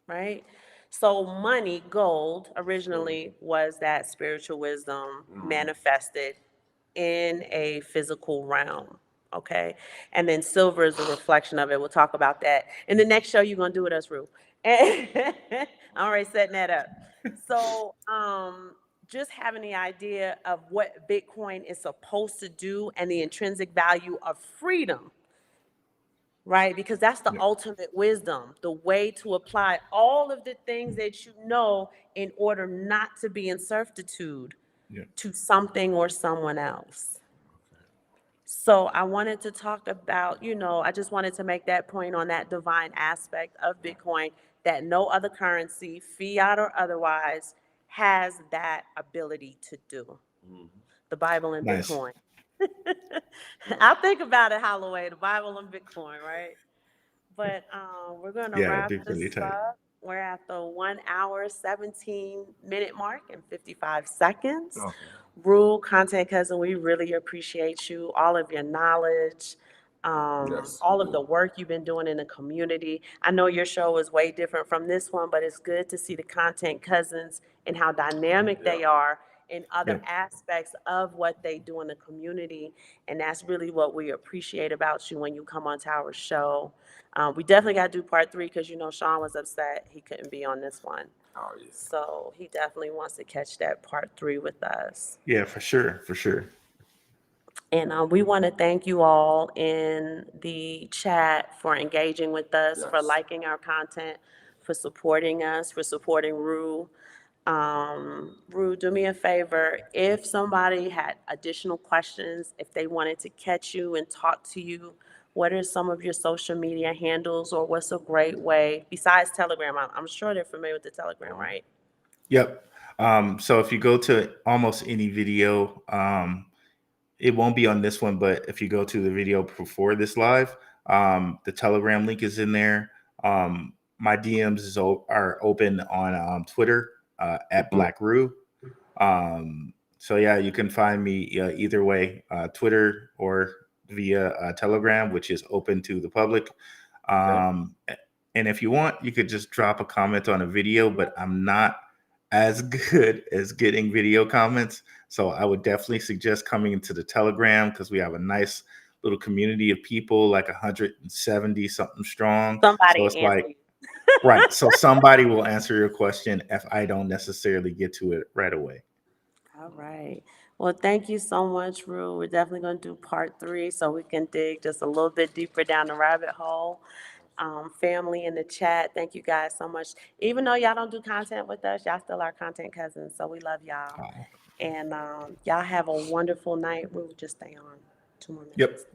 S1: right? So money, gold, originally was that spiritual wisdom manifested in a physical realm, okay? And then silver is a reflection of it. We'll talk about that in the next show you're gonna do with us, Rue. I'm already setting that up. So, just having the idea of what Bitcoin is supposed to do and the intrinsic value of freedom, right? Because that's the
S3: Yep.
S1: ultimate wisdom, the way to apply all of the things that you know in order not to be in servitude
S3: Yep.
S1: to something or someone else. So I wanted to talk about, I just wanted to make that point on that divine aspect of Bitcoin that no other currency, fiat or otherwise, has that ability to do. The Bible and
S3: Nice.
S1: Bitcoin. I think about it, Holloway, the Bible and Bitcoin, right? But we're going to
S3: Yeah, it'd
S1: wrap
S3: be really
S1: this
S3: tight.
S1: up. We're at the 1 hour, 17-minute mark and 55 seconds.
S2: Okay.
S1: Rule, content cousin, we really appreciate you, all of your knowledge,
S2: Yes.
S1: all of the work you've been doing in the community. I know your show is way different from this one, but it's good to see the content cousins and how dynamic they are in other
S3: Yep.
S1: aspects of what they do in the community. And that's really what we appreciate about you when you come onto our show. We definitely got to do part three because, Sean was upset he couldn't be on this one.
S2: Oh, yes.
S1: So he definitely wants to catch that part three with us.
S3: Yeah, for sure. For sure.
S1: And we want to thank you all in the chat for engaging with us, for
S2: Yes.
S1: liking our content, for supporting us, for supporting Rue. Rue, do me a favor. If somebody had additional questions, if they wanted to catch you and talk to you, what are some of your social media handles, or what's a great way, besides Telegram? I'm sure they're familiar with the Telegram, right?
S3: Yep. So if you go to almost any video, it won't be on this one, but if you go to the video before this live, the Telegram link is in there. My DMs are open on Twitter at Black Rue. So yeah, you can find me either way, Twitter or via Telegram, which is open to the public. And if you want, you could just drop a comment on a video, but I'm not as good as getting video comments. So I would definitely suggest coming into the Telegram because we have a nice little community of people, like 170 something strong. So
S1: Somebody
S3: it's
S1: answer
S3: like,
S1: you.
S3: right. So somebody will answer your question if I don't necessarily get to it right away.
S1: All right. Well, thank you so much, Rue. We're definitely going to do part 3 so we can dig just a little bit deeper down the rabbit hole. Family in the chat, thank you guys so much. Even though y'all don't do content with us, y'all still our content cousins. So we love y'all.
S3: Oh,
S1: And y'all have a wonderful night. We'll just stay on 2 more
S3: yep.
S1: minutes.